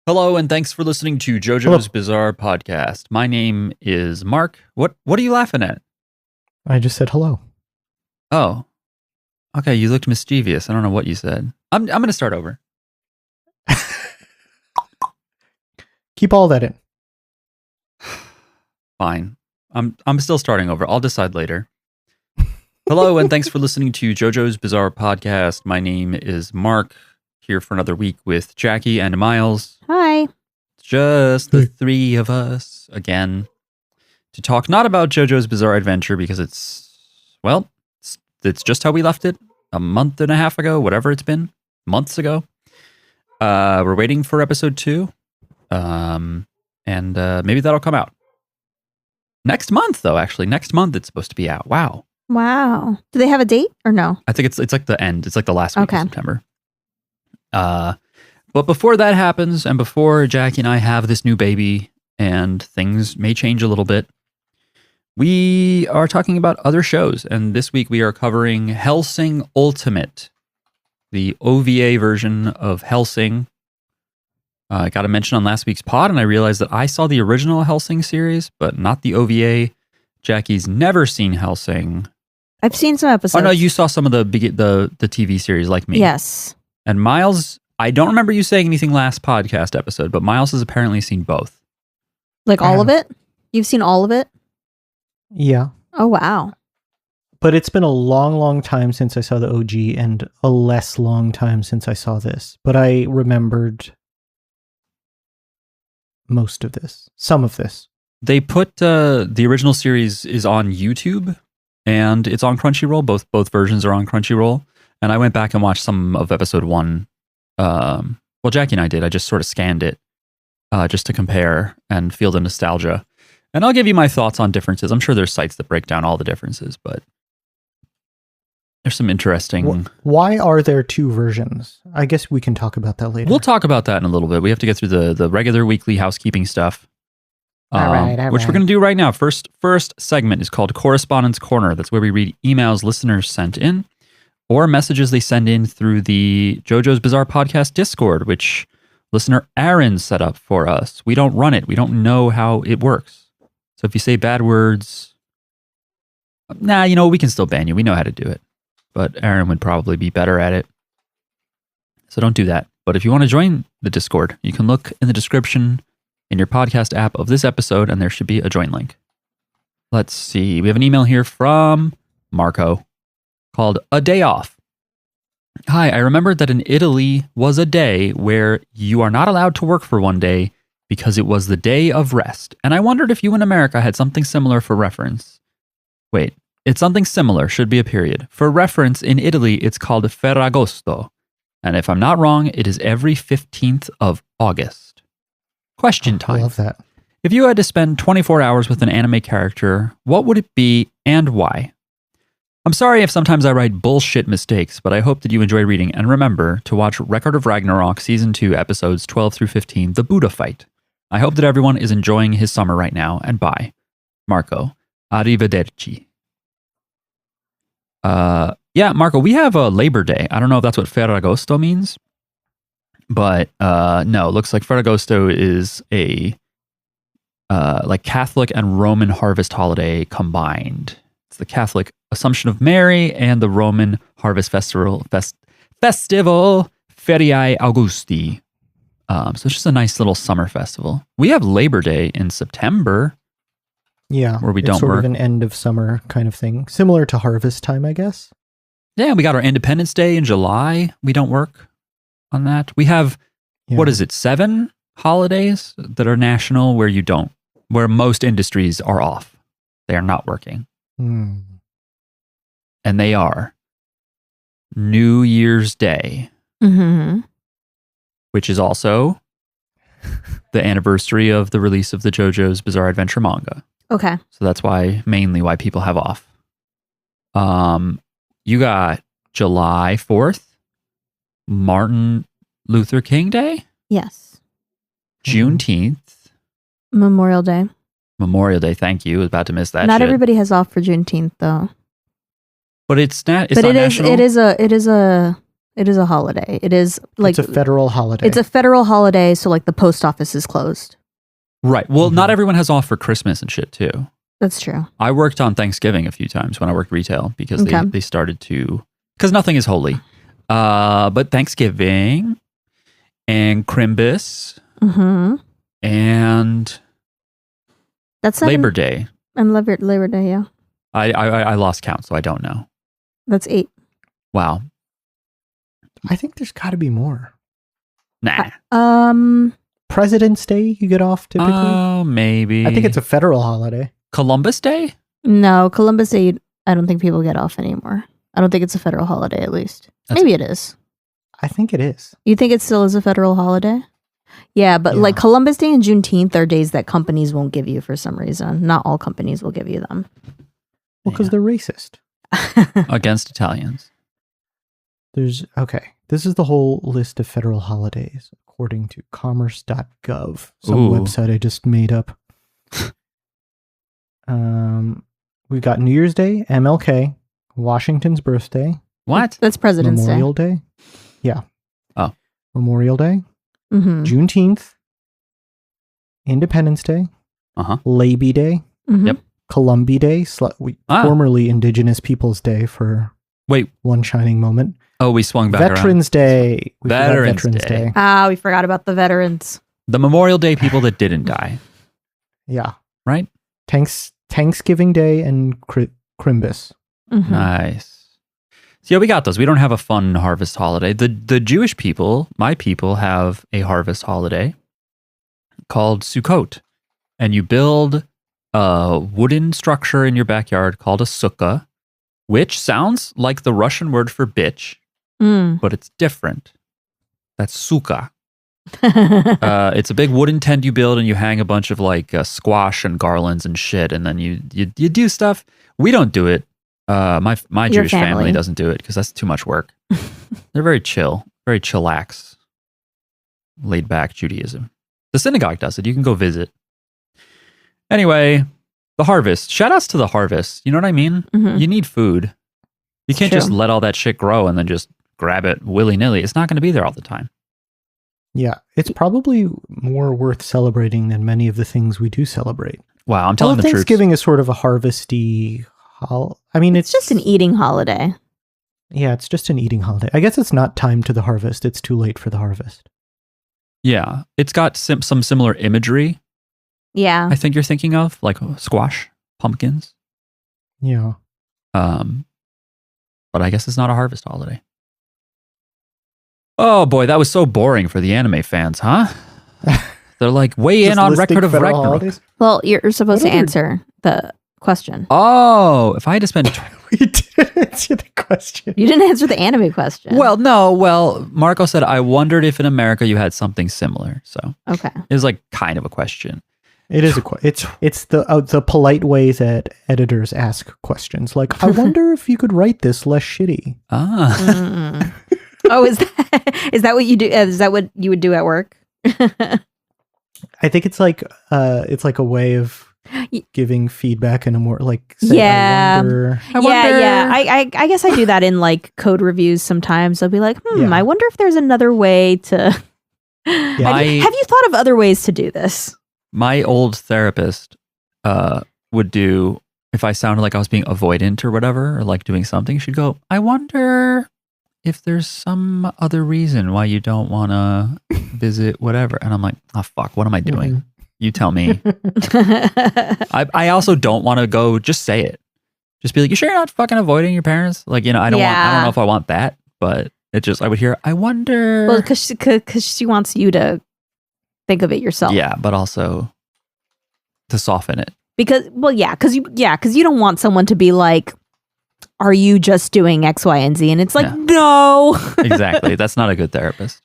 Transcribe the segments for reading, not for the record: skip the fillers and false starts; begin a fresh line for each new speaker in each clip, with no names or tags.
Hello, and thanks for listening to JoJo's Bizarre Podcast. My name is Mark. What are you laughing at?
I just said hello.
Oh, okay. You looked mischievous. I don't know what you said. I'm going to start over.
Keep all that in.
Fine. I'm still starting over. I'll decide later. Hello, and thanks for listening to JoJo's Bizarre Podcast. My name is Mark. Here for another week with Jackie and Miles.
Hi.
It's just the three of us again to talk not about JoJo's Bizarre Adventure because it's just how we left it a month and a half ago, whatever it's been, months ago. We're waiting for episode 2, and maybe that'll come out next month. Though actually, next month it's supposed to be out. Wow.
Do they have a date or no?
I think it's like the end. It's like the last week of September. But before that happens, and before Jackie and I have this new baby, and things may change a little bit, we are talking about other shows. And this week we are covering Hellsing Ultimate, the OVA version of Hellsing. I got a mention on last week's pod, and I realized that I saw the original Hellsing series, but not the OVA. Jackie's never seen Hellsing.
I've seen some episodes.
Oh no, you saw some of the TV series like me.
Yes.
And Miles, I don't remember you saying anything last podcast episode, but Miles has apparently seen both.
Like all of it? You've seen all of it?
Yeah.
Oh, wow.
But it's been a long, long time since I saw the OG and a less long time since I saw this. But I remembered most of this. Some of this.
They put the original series is on YouTube and it's on Crunchyroll. Both versions are on Crunchyroll. And I went back and watched some of episode 1. Well, Jackie and I did. I just sort of scanned it just to compare and feel the nostalgia. And I'll give you my thoughts on differences. I'm sure there's sites that break down all the differences, but there's some interesting...
Why are there 2 versions? I guess we can talk about that later.
We'll talk about that in a little bit. We have to get through the regular weekly housekeeping stuff.
All right.
Which we're going to do right now. First segment is called Correspondence Corner. That's where we read emails listeners sent in, or messages they send in through the JoJo's Bizarre Podcast Discord, which listener Aaron set up for us. We don't run it. We don't know how it works. So if you say bad words, we can still ban you. We know how to do it. But Aaron would probably be better at it. So don't do that. But if you want to join the Discord, you can look in the description in your podcast app of this episode, and there should be a join link. Let's see. We have an email here from Marco called A Day Off. Hi, I remembered that in Italy was a day where you are not allowed to work for one day because it was the day of rest. And I wondered if you in America had something similar for reference. Wait, it's something similar, should be a period. For reference, in Italy, it's called Ferragosto. And if I'm not wrong, it is every 15th of August. Question time.
I love that.
If you had to spend 24 hours with an anime character, what would it be and why? I'm sorry if sometimes I write bullshit mistakes, but I hope that you enjoy reading, and remember to watch Record of Ragnarok Season 2 episodes 12 through 15, The Buddha Fight. I hope that everyone is enjoying his summer right now, and bye. Marco. Arrivederci. Marco, we have a Labor Day. I don't know if that's what Ferragosto means, but no, it looks like Ferragosto is a like Catholic and Roman harvest holiday combined. It's the Catholic Assumption of Mary and the Roman Harvest Festival Feriae Augusti. So it's just a nice little summer festival. We have Labor Day in September.
Yeah,
where we
it's
don't
sort
work.
of an end of summer kind of thing, similar to harvest time, I guess.
Yeah, we got our Independence Day in July. We don't work on that. We have, what is it, 7 holidays that are national where most industries are off. They are not working. And they are New Year's Day, which is also the anniversary of the release of the JoJo's Bizarre Adventure manga.
Okay.
So that's mainly why people have off. You got July 4th, Martin Luther King Day.
Yes.
Juneteenth.
Memorial Day.
Memorial Day, thank you. I was about to miss that.
Not everybody has off for Juneteenth though.
But it's not.
But it is. It is a It is a holiday. It is like
it's a federal holiday.
It's a federal holiday, so like the post office is closed.
Right. Well, not everyone has off for Christmas and shit too.
That's true.
I worked on Thanksgiving a few times when I worked retail because they started to, because nothing is holy. But Thanksgiving and Crimbus and
that's
Labor Day.
And Labor Day, yeah.
I lost count, so I don't know.
That's 8.
Wow.
I think there's got to be more.
Nah.
President's Day, you get off typically?
Oh, maybe.
I think it's a federal holiday.
Columbus Day?
No, Columbus Day, I don't think people get off anymore. I don't think it's a federal holiday, at least. Maybe it is.
I think it is.
You think it still is a federal holiday? Yeah, but like Columbus Day and Juneteenth are days that companies won't give you for some reason. Not all companies will give you them.
Well, because they're racist.
Against Italians.
This is the whole list of federal holidays, according to commerce.gov, some website I just made up. We've got New Year's Day, MLK, Washington's birthday.
What?
That's President's
Memorial Day. Yeah.
Oh.
Memorial Day. Juneteenth. Independence Day. Labor Day.
Yep.
Columbia Day. Formerly Indigenous Peoples Day for one shining moment.
Oh, we swung back
Veterans Day.
Veterans Day.
We forgot about the veterans.
The Memorial Day people that didn't die.
Yeah.
Right?
Thanksgiving Day and Crimbus.
Nice. So yeah, we got those. We don't have a fun harvest holiday. The Jewish people, my people, have a harvest holiday called Sukkot. And you build a wooden structure in your backyard called a sukkah, which sounds like the Russian word for bitch, but it's different. That's sukkah. It's a big wooden tent you build and you hang a bunch of like squash and garlands and shit, and then you do stuff. We don't do it. My Jewish family doesn't do it because that's too much work. They're very chill, very chillax, laid back Judaism. The synagogue does it. You can go visit. Anyway, the harvest. Shout outs to the harvest. You know what I mean? You need food. You can't just let all that shit grow and then just grab it willy-nilly. It's not going to be there all the time.
Yeah, it's probably more worth celebrating than many of the things we do celebrate.
Wow, I'm telling the truth.
Thanksgiving is sort of a harvesty I mean, it's
just an eating holiday.
Yeah, it's just an eating holiday. I guess it's not time to the harvest. It's too late for the harvest.
Yeah, it's got some similar imagery.
Yeah.
I think you're thinking of, like squash, pumpkins.
Yeah.
But I guess it's not a harvest holiday. Oh boy, that was so boring for the anime fans, huh? They're like, weigh in on Record of Ragnarok.
Holidays?
Well, you're supposed to answer the question.
Oh, if I had to spend...
We didn't answer the question.
You didn't answer the anime question.
Well, no. Well, Marco said, I wondered if in America you had something similar. So
okay,
it was like kind of a question.
It is it's the polite way that editors ask questions. Like, I wonder if you could write this less shitty.
Oh, is that what you do? Is that what you would do at work?
I think it's like a way of giving feedback in a more like
I wonder.
Yeah.
I guess I do that in like code reviews sometimes. I'll be like, I wonder if there's another way to. Have you thought of other ways to do this?
My old therapist would do, if I sounded like I was being avoidant or whatever, or like doing something, she'd go, I wonder if there's some other reason why you don't want to visit whatever. And I'm like, oh, fuck, what am I doing? You tell me. I also don't want to go, just say it. Just be like, you sure you're not fucking avoiding your parents? Like, I don't know if I want that, but I would hear, I wonder.
Well, because she wants you to think of it yourself.
Yeah, but also to soften it. Because
you don't want someone to be like, are you just doing X, Y, and Z? And it's like, no.
Exactly. That's not a good therapist.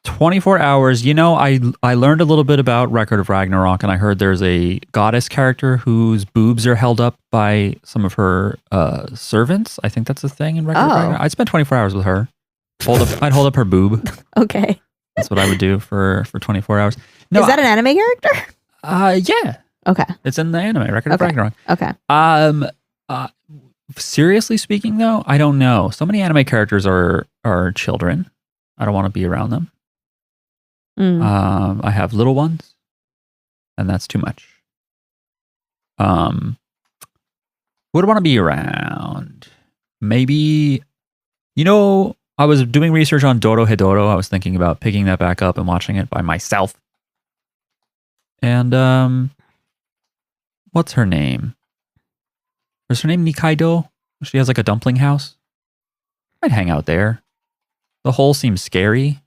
24 hours. I learned a little bit about Record of Ragnarok, and I heard there's a goddess character whose boobs are held up by some of her servants. I think that's a thing in Record of Ragnarok. I'd spend 24 hours with her. I'd hold up her boob.
Okay.
That's what I would do for 24 hours. No,
is that an anime character?
Yeah.
Okay.
It's in the anime, Record of Ragnarok.
Okay.
seriously speaking, though, I don't know. So many anime characters are children. I don't want to be around them. I have little ones, and that's too much. Who do I want to be around? Maybe, I was doing research on Dorohedoro. I was thinking about picking that back up and watching it by myself. And what's her name? Is her name Nikaido? She has like a dumpling house. I'd hang out there. The hole seems scary,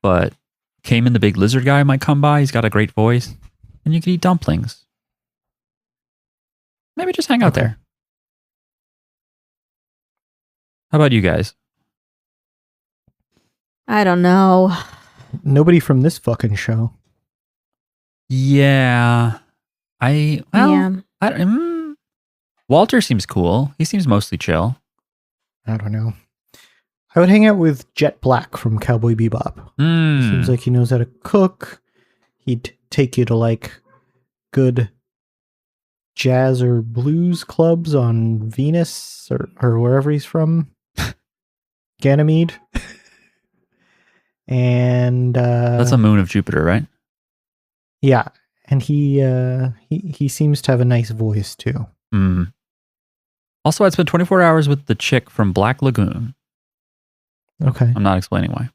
but Cayman the big lizard guy might come by. He's got a great voice, and you could eat dumplings. Maybe just hang out there. How about you guys?
I don't know.
Nobody from this fucking show.
Yeah. Walter seems cool. He seems mostly chill.
I don't know. I would hang out with Jet Black from Cowboy Bebop. Seems like he knows how to cook. He'd take you to like good jazz or blues clubs on Venus or wherever he's from. Ganymede. And
that's a moon of Jupiter, right?
Yeah. And he seems to have a nice voice too.
Also, I'd spent 24 hours with the chick from Black Lagoon.
Okay.
I'm not explaining why.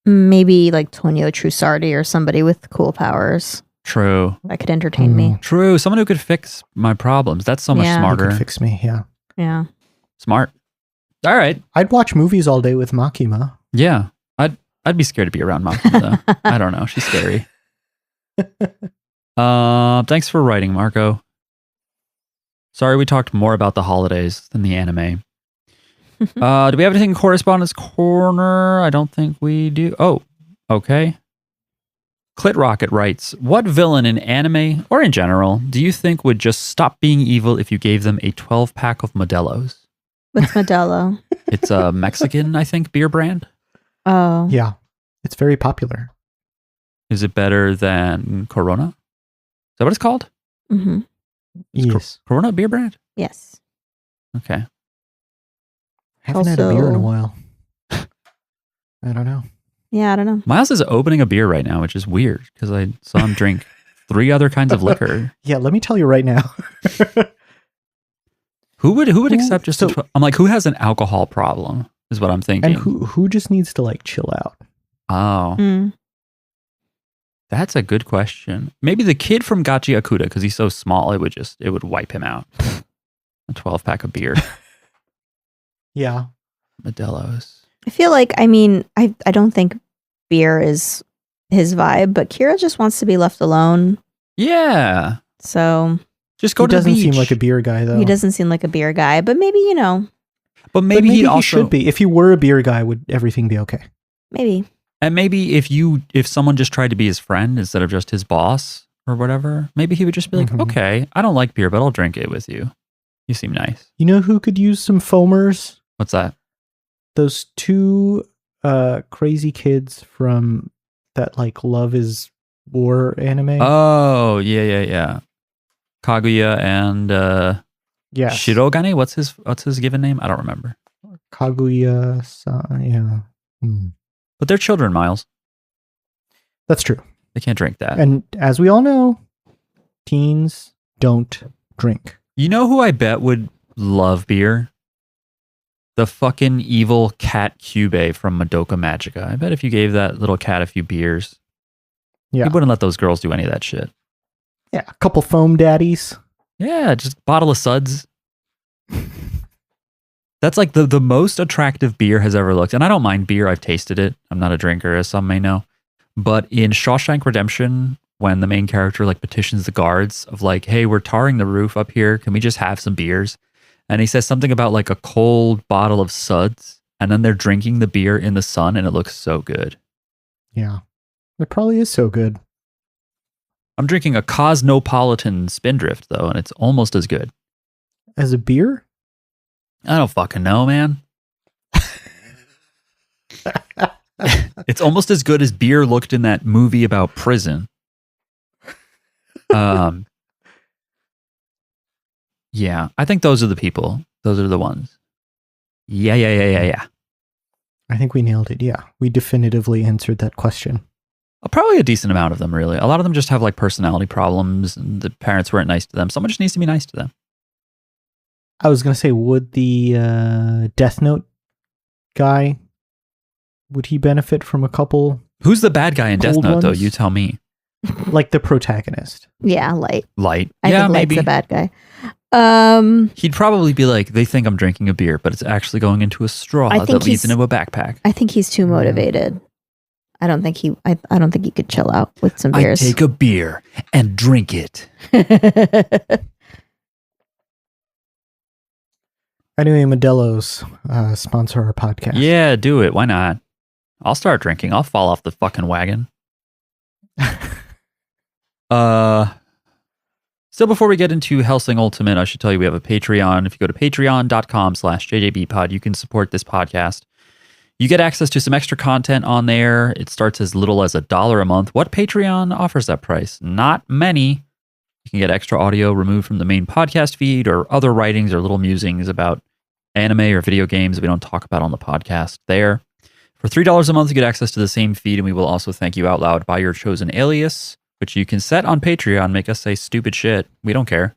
Maybe like Tonio Trusardi or somebody with cool powers.
True.
That could entertain me.
True. Someone who could fix my problems. That's so much smarter.
Who could fix me, yeah.
Yeah.
Smart. All right.
I'd watch movies all day with Makima.
Yeah. I'd be scared to be around Makima though. I don't know. She's scary. Thanks for writing, Marco. Sorry we talked more about the holidays than the anime. Do we have anything in Correspondence Corner? I don't think we do. Oh, okay. Clit Rocket writes, what villain in anime, or in general, do you think would just stop being evil if you gave them a 12-pack of Modelo's?
What's Modelo?
It's a Mexican, I think, beer brand.
Oh.
Yeah. It's very popular.
Is it better than Corona? Is that what it's called?
Mm-hmm.
Yes.
Corona a beer brand?
Yes.
Okay.
Haven't had a beer in a while. I don't know.
Yeah, I don't know.
Miles is opening a beer right now, which is weird because I saw him drink 3 other kinds of liquor.
Yeah, let me tell you right now.
Who would accept just I'm like, who has an alcohol problem is what I'm thinking.
And who just needs to like chill out?
Oh. That's a good question. Maybe the kid from Gachi Akuda, because he's so small, it would wipe him out. A 12-pack of beer.
Yeah.
Modelo's.
I feel like, I don't think beer is his vibe, but Kira just wants to be left alone.
Yeah.
So
just go to the beach.
He doesn't seem like a beer guy, though.
He doesn't seem like a beer guy, but maybe,
But maybe he
should be. If he were a beer guy, would everything be okay?
Maybe.
And maybe if someone just tried to be his friend instead of just his boss or whatever, maybe he would just be like, okay, I don't like beer, but I'll drink it with you. You seem nice.
You know who could use some foamers?
What's that?
Those 2 crazy kids from that like Love is War anime.
Oh, yeah. Kaguya and Shirogane. What's his given name? I don't remember.
Kaguya-san, yeah.
But they're children, Miles.
That's true.
They can't drink that.
And as we all know, teens don't drink.
You know who I bet would love beer? The fucking evil cat Kyubey from Madoka Magica. I bet if you gave that little cat a few beers, he wouldn't let those girls do any of that shit.
Yeah, a couple foam daddies.
Yeah, just a bottle of suds. That's like the most attractive beer has ever looked. And I don't mind beer. I've tasted it. I'm not a drinker, as some may know. But in Shawshank Redemption, when the main character like petitions the guards of like, hey, we're tarring the roof up here. Can we just have some beers? And he says something about like a cold bottle of suds. And then they're drinking the beer in the sun and it looks so good.
Yeah, it probably is so good.
I'm drinking a Cosmopolitan Spindrift though, and it's almost as good.
As a beer?
I don't fucking know, man. It's almost as good as beer looked in that movie about prison. Yeah, I think those are the people. Those are the ones. Yeah.
I think we nailed it. Yeah, we definitively answered that question.
Probably a decent amount of them, really. A lot of them just have like personality problems and the parents weren't nice to them. Someone just needs to be nice to them.
I was going to say, would the Death Note guy, would he benefit from a couple?
Who's the bad guy in Death Note, though? You tell me.
Like the protagonist.
Yeah, Light.
Light.
I think
maybe.
Light's the bad guy.
He'd probably be like, they think I'm drinking a beer, but it's actually going into a straw that leads into a backpack.
I think he's too motivated. I don't think he could chill out with some beers.
I take a beer and drink it.
Anyway, Modelo's sponsor our podcast.
Yeah, do it. Why not? I'll start drinking. I'll fall off the fucking wagon. So before we get into Hellsing Ultimate, I should tell you we have a Patreon. If you go to patreon.com/JJBpod, you can support this podcast. You get access to some extra content on there. It starts as little as $1 a month. What Patreon offers that price? Not many. You can get extra audio removed from the main podcast feed or other writings or little musings about anime or video games that we don't talk about on the podcast there. For $3 a month, you get access to the same feed, and we will also thank you out loud by your chosen alias, which you can set on Patreon, make us say stupid shit. We don't care.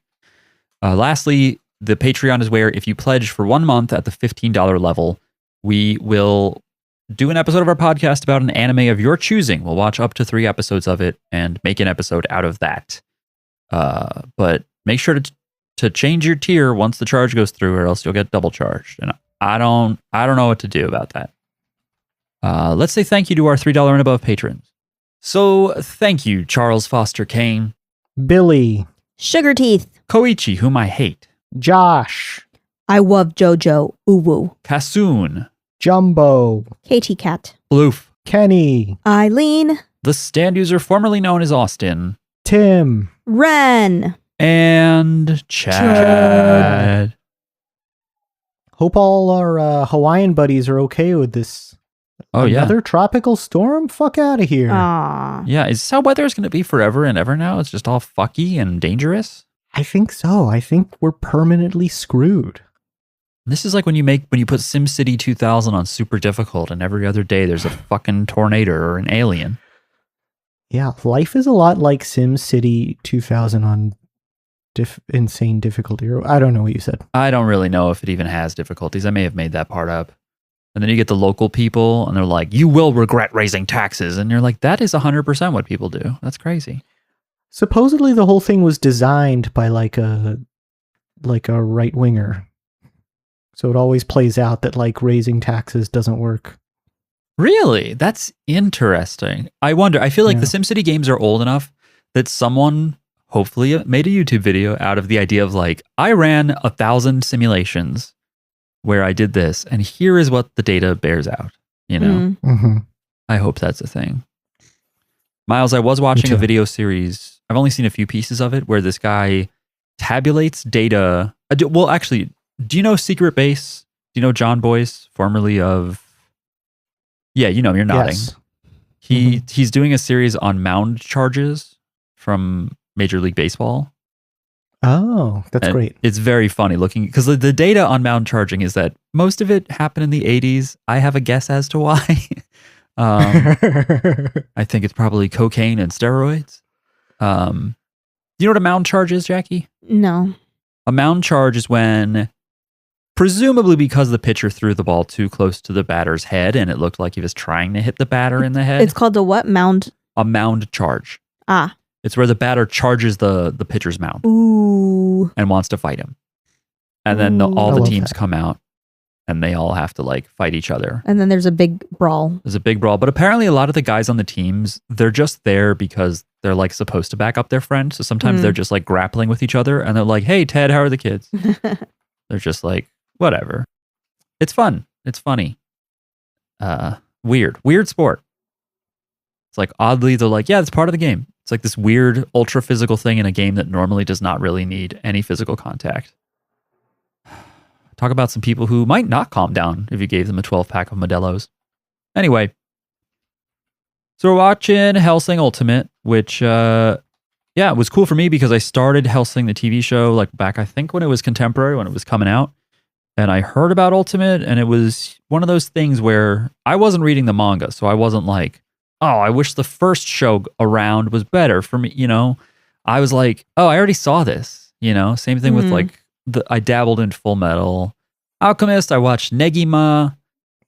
Lastly, the Patreon is where if you pledge for 1 month at the $15 level, we will do an episode of our podcast about an anime of your choosing. We'll watch up to 3 episodes of it and make an episode out of that. But make sure to change your tier once the charge goes through, or else you'll get double charged. And I don't know what to do about that. Let's say thank you to our $3 and above patrons. So thank you, Charles Foster Kane,
Billy,
Sugar Teeth,
Koichi, whom I hate,
Josh,
I love JoJo, Uwu,
Kasoon,
Jumbo,
Katie Cat,
Bloof,
Kenny,
Eileen,
the stand user formerly known as Austin,
Tim,
Ren,
and Chad.
Hope all our Hawaiian buddies are okay with this.
Oh,
Another tropical storm? Fuck out of here.
Aww.
Yeah, is this how weather is going to be forever and ever now? It's just all fucky and dangerous?
I think so. I think we're permanently screwed.
This is like when you put SimCity 2000 on super difficult and every other day there's a fucking tornado or an alien.
Yeah, life is a lot like SimCity 2000 on insane difficulty. I don't know what you said.
I don't really know if it even has difficulties. I may have made that part up. And then you get the local people and they're like, you will regret raising taxes. And you're like, that is 100% what people do. That's crazy.
Supposedly the whole thing was designed by like a right winger. So it always plays out that like raising taxes doesn't work.
Really? That's interesting. I wonder, I feel like the SimCity games are old enough that someone hopefully made a YouTube video out of the idea of like, I ran 1,000 simulations where I did this, and here is what the data bears out, you know?
Mm-hmm.
I hope that's a thing. Miles, I was watching a video series. I've only seen a few pieces of it where this guy tabulates data. Well, actually, do you know Secret Base? Do you know John Boyce, formerly of... Yeah, you know him, you're nodding.
Yes.
He's doing a series on mound charges from Major League Baseball.
Oh, that's great.
It's very funny looking because the data on mound charging is that most of it happened in the 80s. I have a guess as to why. I think it's probably cocaine and steroids. You know what a mound charge is, Jackie?
No.
A mound charge is when, presumably because the pitcher threw the ball too close to the batter's head and it looked like he was trying to hit the batter in the head.
It's called a what? Mound?
A mound charge.
Ah.
It's where the batter charges the pitcher's mound.
Ooh.
And wants to fight him. And then all the teams come out and they all have to like fight each other.
And then there's a big brawl.
There's a big brawl. But apparently a lot of the guys on the teams, they're just there because they're like supposed to back up their friend. So sometimes they're just like grappling with each other and they're like, hey, Ted, how are the kids? They're just like, whatever. It's fun. It's funny. Weird sport. It's like oddly, they're like, yeah, it's part of the game. It's like this weird ultra physical thing in a game that normally does not really need any physical contact. Talk about some people who might not calm down if you gave them a 12-pack of Modelo's. Anyway, so we're watching Hellsing Ultimate, which yeah, it was cool for me because I started Hellsing, the TV show, like back, I think when it was contemporary, when it was coming out. And I heard about Ultimate, and it was one of those things where I wasn't reading the manga. So I wasn't like, oh, I wish the first show around was better for me. You know, I was like, oh, I already saw this. You know, same thing with like, I dabbled in Full Metal Alchemist. I watched Negima.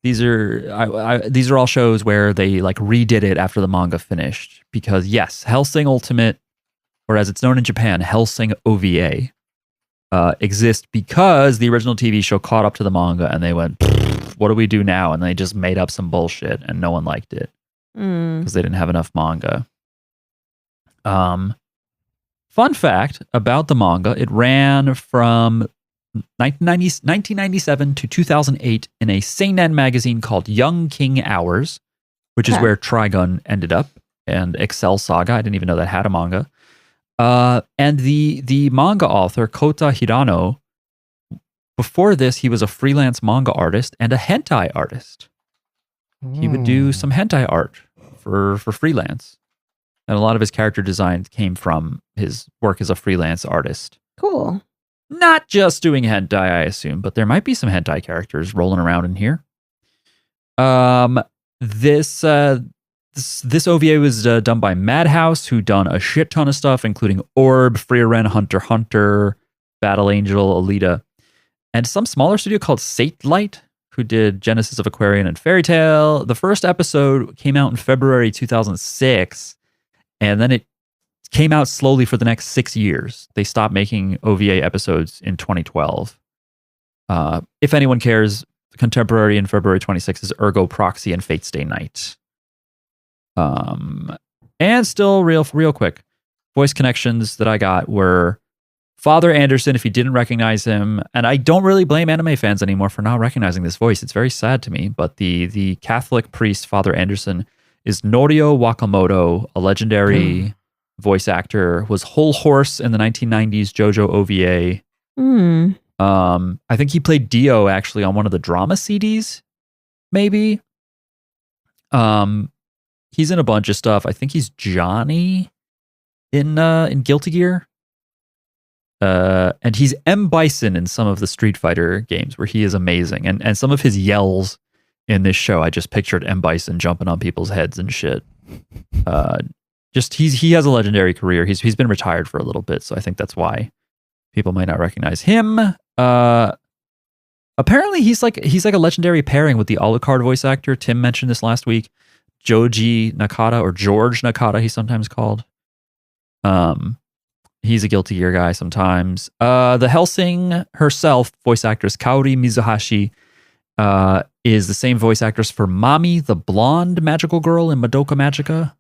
These are all shows where they like redid it after the manga finished. Because yes, Hellsing Ultimate, or as it's known in Japan, Hellsing OVA, exist because the original TV show caught up to the manga and they went, what do we do now? And they just made up some bullshit and no one liked it because they didn't have enough manga. Fun fact about the manga, it ran from 1997 to 2008 in a seinen magazine called Young King Hours, which is where Trigun ended up, and Excel Saga. I didn't even know that had a manga. And the manga author, Kota Hirano, before this, he was a freelance manga artist and a hentai artist. He would do some hentai art for freelance. And a lot of his character design came from his work as a freelance artist.
Cool.
Not just doing hentai, I assume, but there might be some hentai characters rolling around in here. This OVA was done by Madhouse, who done a shit ton of stuff, including Orb, Frieren, Hunter x Hunter, Battle Angel, Alita, and some smaller studio called Satelight, who did Genesis of Aquarian and Fairy Tail. The first episode came out in February 2006, and then it came out slowly for the next 6 years. They stopped making OVA episodes in 2012. If anyone cares, contemporary in February 26 is Ergo Proxy and Fate Stay Night. And still real quick, voice connections that I got were Father Anderson, if you didn't recognize him, and I don't really blame anime fans anymore for not recognizing this voice. It's very sad to me, but the Catholic priest, Father Anderson, is Norio Wakamoto, a legendary voice actor, was Whole Horse in the 1990s JoJo OVA. I think he played Dio actually on one of the drama CDs, maybe. He's in a bunch of stuff. I think he's Johnny in Guilty Gear. And he's M. Bison in some of the Street Fighter games where he is amazing. And some of his yells in this show, I just pictured M. Bison jumping on people's heads and shit. He has a legendary career. He's been retired for a little bit, so I think that's why people might not recognize him. Apparently he's like a legendary pairing with the Alucard voice actor. Tim mentioned this last week. Joji Nakata, or George Nakata, he's sometimes called. He's a Guilty Gear guy sometimes. The Hellsing herself, voice actress Kaori Mizuhashi, is the same voice actress for Mami, the blonde magical girl in Madoka Magica.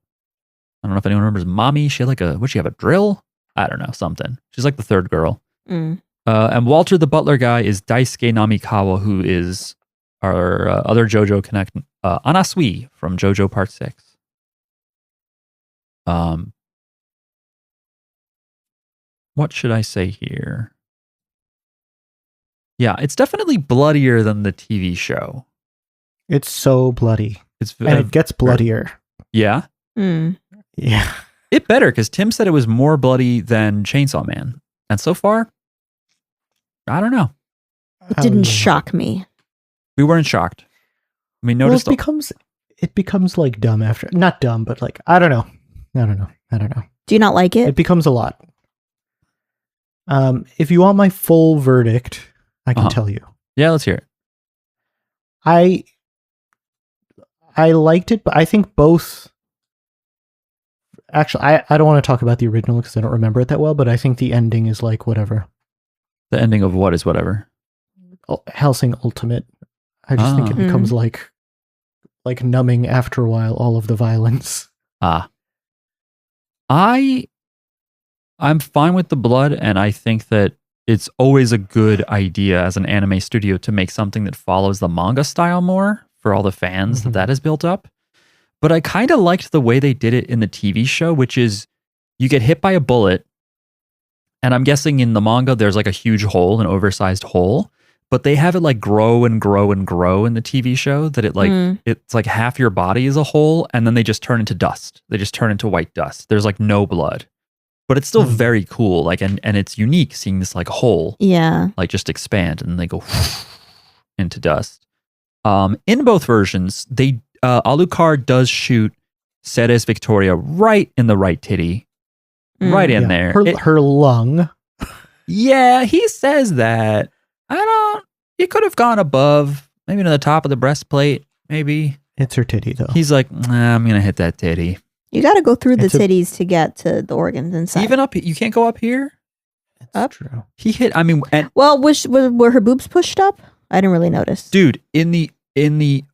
I don't know if anyone remembers Mami. She had she have a drill? I don't know, something. She's like the third girl. And Walter the butler guy is Daisuke Namikawa, who is our other JoJo connect, Anasui from JoJo Part 6. What should I say here? Yeah, it's definitely bloodier than the TV show. It's
so bloody. And it gets bloodier.
Yeah?
Yeah.
It better, because Tim said it was more bloody than Chainsaw Man. And so far, I don't know.
It didn't shock me.
We weren't shocked. We noticed.
Well, it becomes like dumb after. Not dumb, but like, I don't know.
Do you not like it?
It becomes a lot. If you want my full verdict, I can tell you.
Yeah, let's hear it.
I liked it, but I think both. Actually, I don't want to talk about the original because I don't remember it that well, but I think the ending is like whatever.
The ending of what is whatever?
Hellsing Ultimate. I just think it becomes like numbing after a while, all of the violence.
I'm fine with the blood, and I think that it's always a good idea as an anime studio to make something that follows the manga style more for all the fans that has built up. But I kind of liked the way they did it in the TV show, which is you get hit by a bullet, and I'm guessing in the manga there's like a huge hole, an oversized hole, but they have it like grow and grow and grow in the TV show that it's like half your body is a hole, and then they just turn into dust. They just turn into white dust. There's like no blood. but it's still very cool. Like, and it's unique seeing this like hole, like just expand and they go into dust. In both versions, Alucard does shoot Ceres Victoria right in the right titty, right in there.
Her lung.
Yeah, he says that. It could have gone above, maybe to the top of the breastplate, maybe.
It's her titty, though.
He's like, I'm going to hit that titty.
You got to go through the titties to get to the organs inside.
Even up, you can't go up here?
That's true.
He hit,
were her boobs pushed up? I didn't really notice.
Dude, in the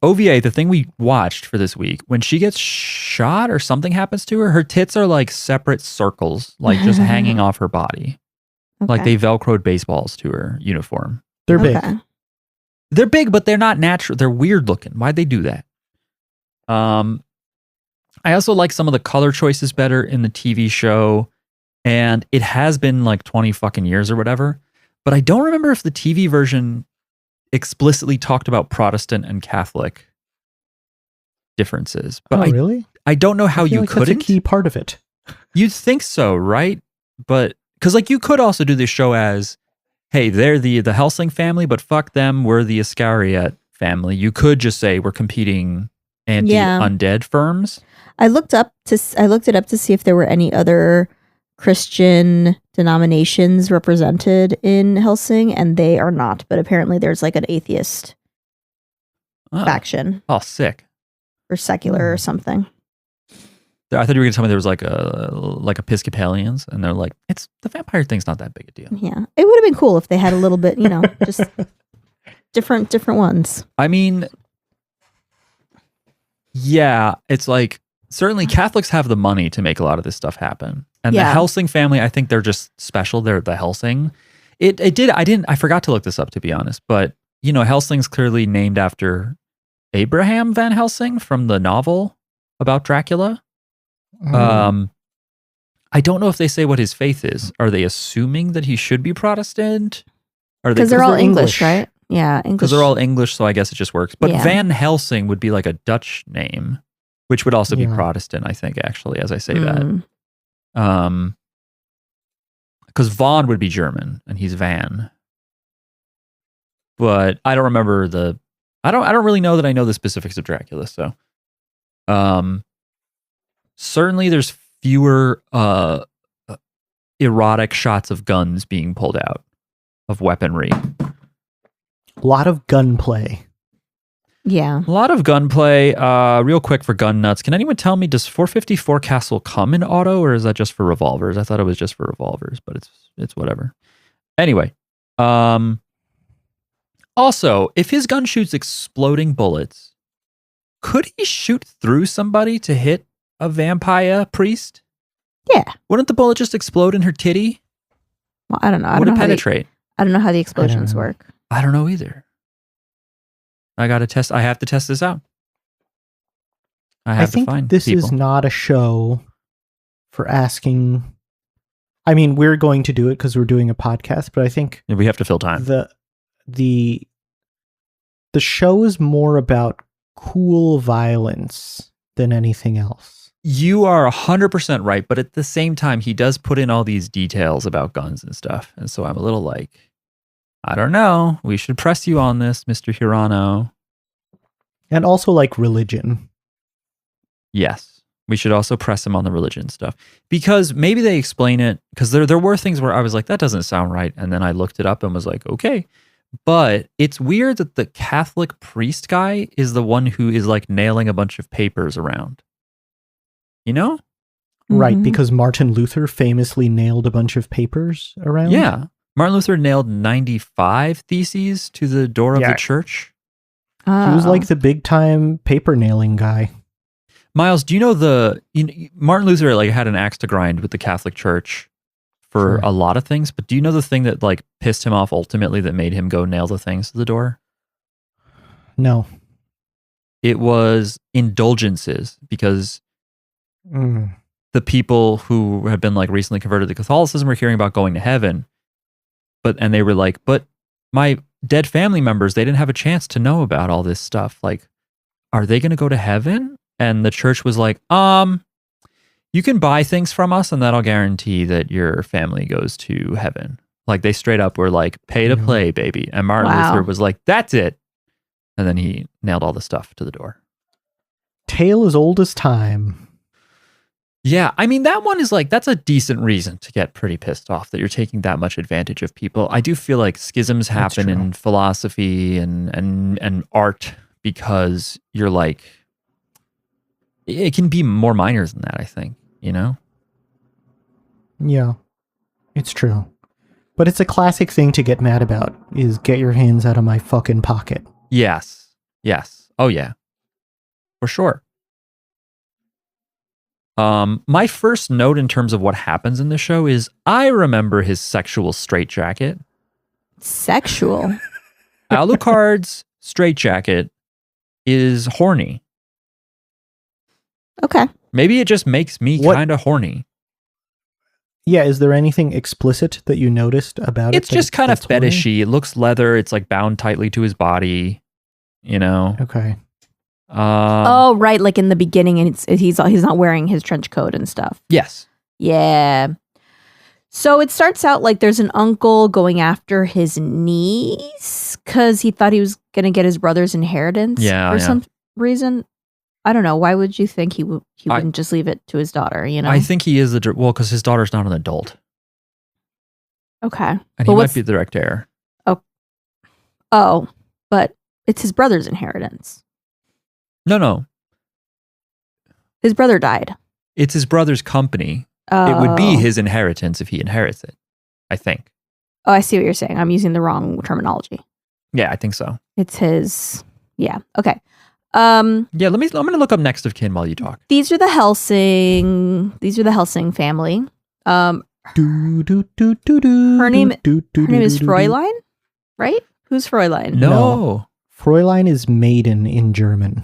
OVA, the thing we watched for this week, when she gets shot or something happens to her, her tits are like separate circles, like just hanging off her body. Okay. Like they Velcroed baseballs to her uniform.
They're big.
They're big, but they're not natural. They're weird looking. Why'd they do that? I also like some of the color choices better in the TV show. And it has been like 20 fucking years or whatever. But I don't remember if the TV version explicitly talked about Protestant and Catholic differences. But
really?
I don't know how you couldn't.
That's a key part of it.
You'd think so, right? But because like you could also do this show as, hey, they're the Hellsing family, but fuck them, we're the Iscariot family. You could just say we're competing anti-undead firms.
I looked it up to see if there were any other Christian denominations represented in Hellsing, and they are not. But apparently there's like an atheist faction.
Oh, sick.
Or secular or something.
I thought you were going to tell me there was like Episcopalians, and they're like, it's the vampire thing's not that big a deal.
Yeah, it would have been cool if they had a little bit, just different ones.
I mean, yeah, it's like certainly Catholics have the money to make a lot of this stuff happen, and the Hellsing family, I think they're just special. They're the Hellsing. I forgot to look this up, to be honest, but Hellsing's clearly named after Abraham Van Helsing from the novel about Dracula. I don't know if they say what his faith is. Are they assuming that he should be Protestant?
Because they're all English, right? Yeah, English.
Because they're all English, so I guess it just works. But Van Helsing would be like a Dutch name, which would also be Protestant, I think, actually, as I say that. Because Von would be German, and he's Van. But I don't remember I don't really know that I know the specifics of Dracula, so. Certainly there's fewer erotic shots of guns being pulled out, of weaponry.
A lot of gunplay.
Yeah.
A lot of gunplay. Real quick for gun nuts. Can anyone tell me, does 454 Castle come in auto, or is that just for revolvers? I thought it was just for revolvers, but it's whatever. Anyway. Also, if his gun shoots exploding bullets, could he shoot through somebody to hit a vampire priest?
Yeah.
Wouldn't the bullet just explode in her titty?
Well, I don't know.
Would it penetrate?
I don't know how the explosions work.
I don't know either. I have to test this out. I think
this is not a show for asking. I mean, we're going to do it because we're doing a podcast, but I think
we have to fill time.
The show is more about cool violence than anything else.
You are 100% right, but at the same time, he does put in all these details about guns and stuff. And so I'm a little like, I don't know. We should press you on this, Mr. Hirano.
And also like religion.
Yes. We should also press him on the religion stuff. Because maybe they explain it. Because there were things where I was like, that doesn't sound right. And then I looked it up and was like, okay. But it's weird that the Catholic priest guy is the one who is like nailing a bunch of papers around. You know?
Right, because Martin Luther famously nailed a bunch of papers around.
Yeah. Martin Luther nailed 95 theses to the door of the church.
He was like the big time paper nailing guy.
Miles, do you know Martin Luther like had an axe to grind with the Catholic Church for a lot of things, but do you know the thing that like pissed him off ultimately that made him go nail the things to the door?
No.
It was indulgences, because the people who have been like recently converted to Catholicism were hearing about going to heaven, and they were like, but my dead family members, they didn't have a chance to know about all this stuff. Like, are they going to go to heaven? And the church was like, you you can buy things from us and that'll guarantee that your family goes to heaven. Like they straight up were like, pay to play, baby. And Martin Luther was like, that's it. And then he nailed all the stuff to the door.
Tale as old as time.
Yeah, I mean, that one is like, that's a decent reason to get pretty pissed off that you're taking that much advantage of people. I do feel like schisms happen in philosophy and art because you're like, it can be more minor than that, I think, you know?
Yeah, it's true. But it's a classic thing to get mad about, is get your hands out of my fucking pocket.
Yes. Oh, yeah. For sure. My first note in terms of what happens in the show is I remember his sexual straitjacket.
Sexual?
Alucard's straitjacket is horny.
Okay.
Maybe it just makes me kind of horny.
Yeah, is there anything explicit that you noticed about it?
It's just kind of fetishy. It looks leather. It's like bound tightly to his body, you know?
Okay.
Oh, right. Like in the beginning, and he's not wearing his trench coat and stuff.
Yes.
Yeah. So it starts out like there's an uncle going after his niece because he thought he was going to get his brother's inheritance for some reason. I don't know. Why would you think he wouldn't just leave it to his daughter, you know?
I think he is because his daughter's not an adult.
Okay.
And he might be the direct heir.
Oh, but it's his brother's inheritance.
No.
His brother died.
It's his brother's company. It would be his inheritance if he inherits it, I think.
Oh, I see what you're saying. I'm using the wrong terminology.
Yeah, I think so.
It's his. Yeah. Okay.
Yeah, I'm going to look up next of kin while you talk.
These are the Hellsing family. Her name is Fräulein, right? Who's Fräulein?
No.
Fräulein is maiden in German.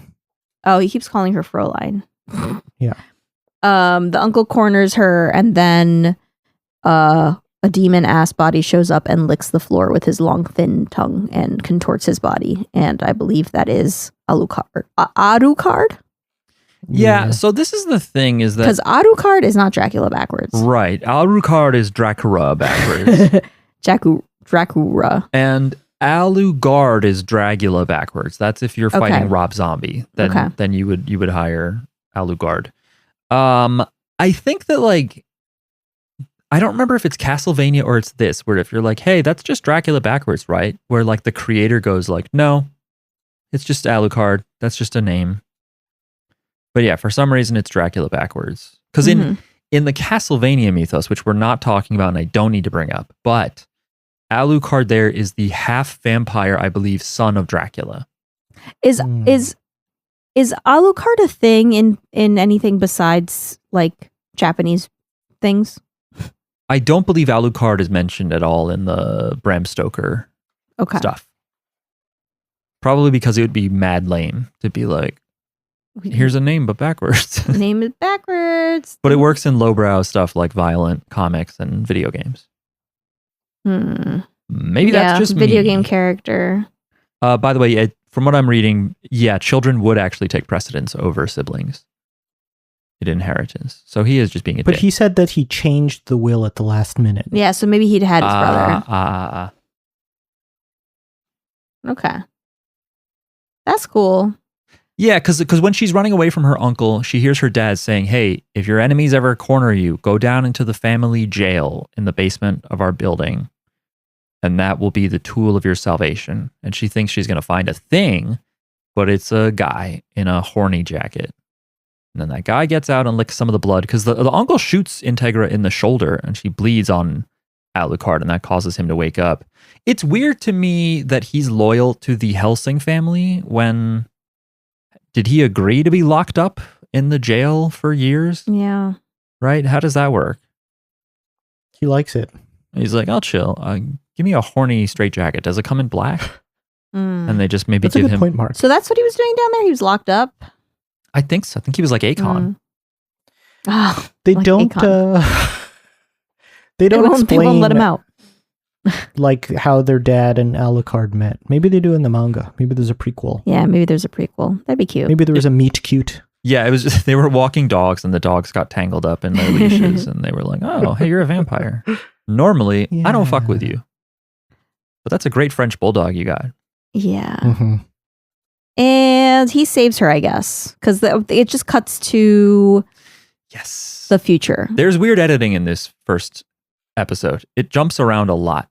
Oh, he keeps calling her Fräulein.
Yeah.
The uncle corners her, and then a demon-ass body shows up and licks the floor with his long, thin tongue and contorts his body. And I believe that is Alucard?
Yeah, so this is the thing is that...
Because Alucard is not Dracula backwards.
Right. Alucard is Dracula backwards.
Dracula.
And Alucard is Dragula backwards. That's if you're fighting Rob Zombie. Then you would hire Alucard. I think that like I don't remember if it's Castlevania or it's this, where if you're like, hey, that's just Dracula backwards, right? Where like the creator goes like, no, it's just Alucard. That's just a name. But yeah, for some reason it's Dracula backwards. Because in the Castlevania mythos, which we're not talking about and I don't need to bring up, but Alucard there is the half vampire, I believe, son of Dracula.
Is Alucard a thing in anything besides like Japanese things?
I don't believe Alucard is mentioned at all in the Bram Stoker stuff. Probably because it would be mad lame to be like, here's a name but backwards.
Name is backwards.
But it works in lowbrow stuff like violent comics and video games. Maybe that's just
video game character.
By the way, from what I'm reading, children would actually take precedence over siblings in inheritance. So he is just being a dick.
He said that he changed the will at the last minute.
Yeah, so maybe he'd had his brother. Okay. That's cool.
Yeah, because when she's running away from her uncle, she hears her dad saying, hey, if your enemies ever corner you, go down into the family jail in the basement of our building, and that will be the tool of your salvation. And she thinks she's going to find a thing, but it's a guy in a horny jacket. And then that guy gets out and licks some of the blood, because the uncle shoots Integra in the shoulder, and she bleeds on Alucard, and that causes him to wake up. It's weird to me that he's loyal to the Hellsing family when... Did he agree to be locked up in the jail for years?
Yeah.
Right? How does that work?
He likes it.
He's like, I'll chill. Give me a horny straitjacket. Does it come in black? And they just maybe give him...
Point, Mark.
So that's what he was doing down there? He was locked up?
I think so. I think he was like Akon.
They don't... they don't explain...
They won't let him out.
Like how their dad and Alucard met. Maybe they do in the manga. Maybe there's a prequel.
Yeah, maybe there's a prequel. That'd be cute.
Maybe there was a meet cute.
Yeah, it was just, they were walking dogs and the dogs got tangled up in their leashes and they were like, oh, hey, you're a vampire. Normally, I don't fuck with you. But that's a great French bulldog you got.
Yeah. Mm-hmm. And he saves her, I guess, because it just cuts to the future.
There's weird editing in this first episode. It jumps around a lot.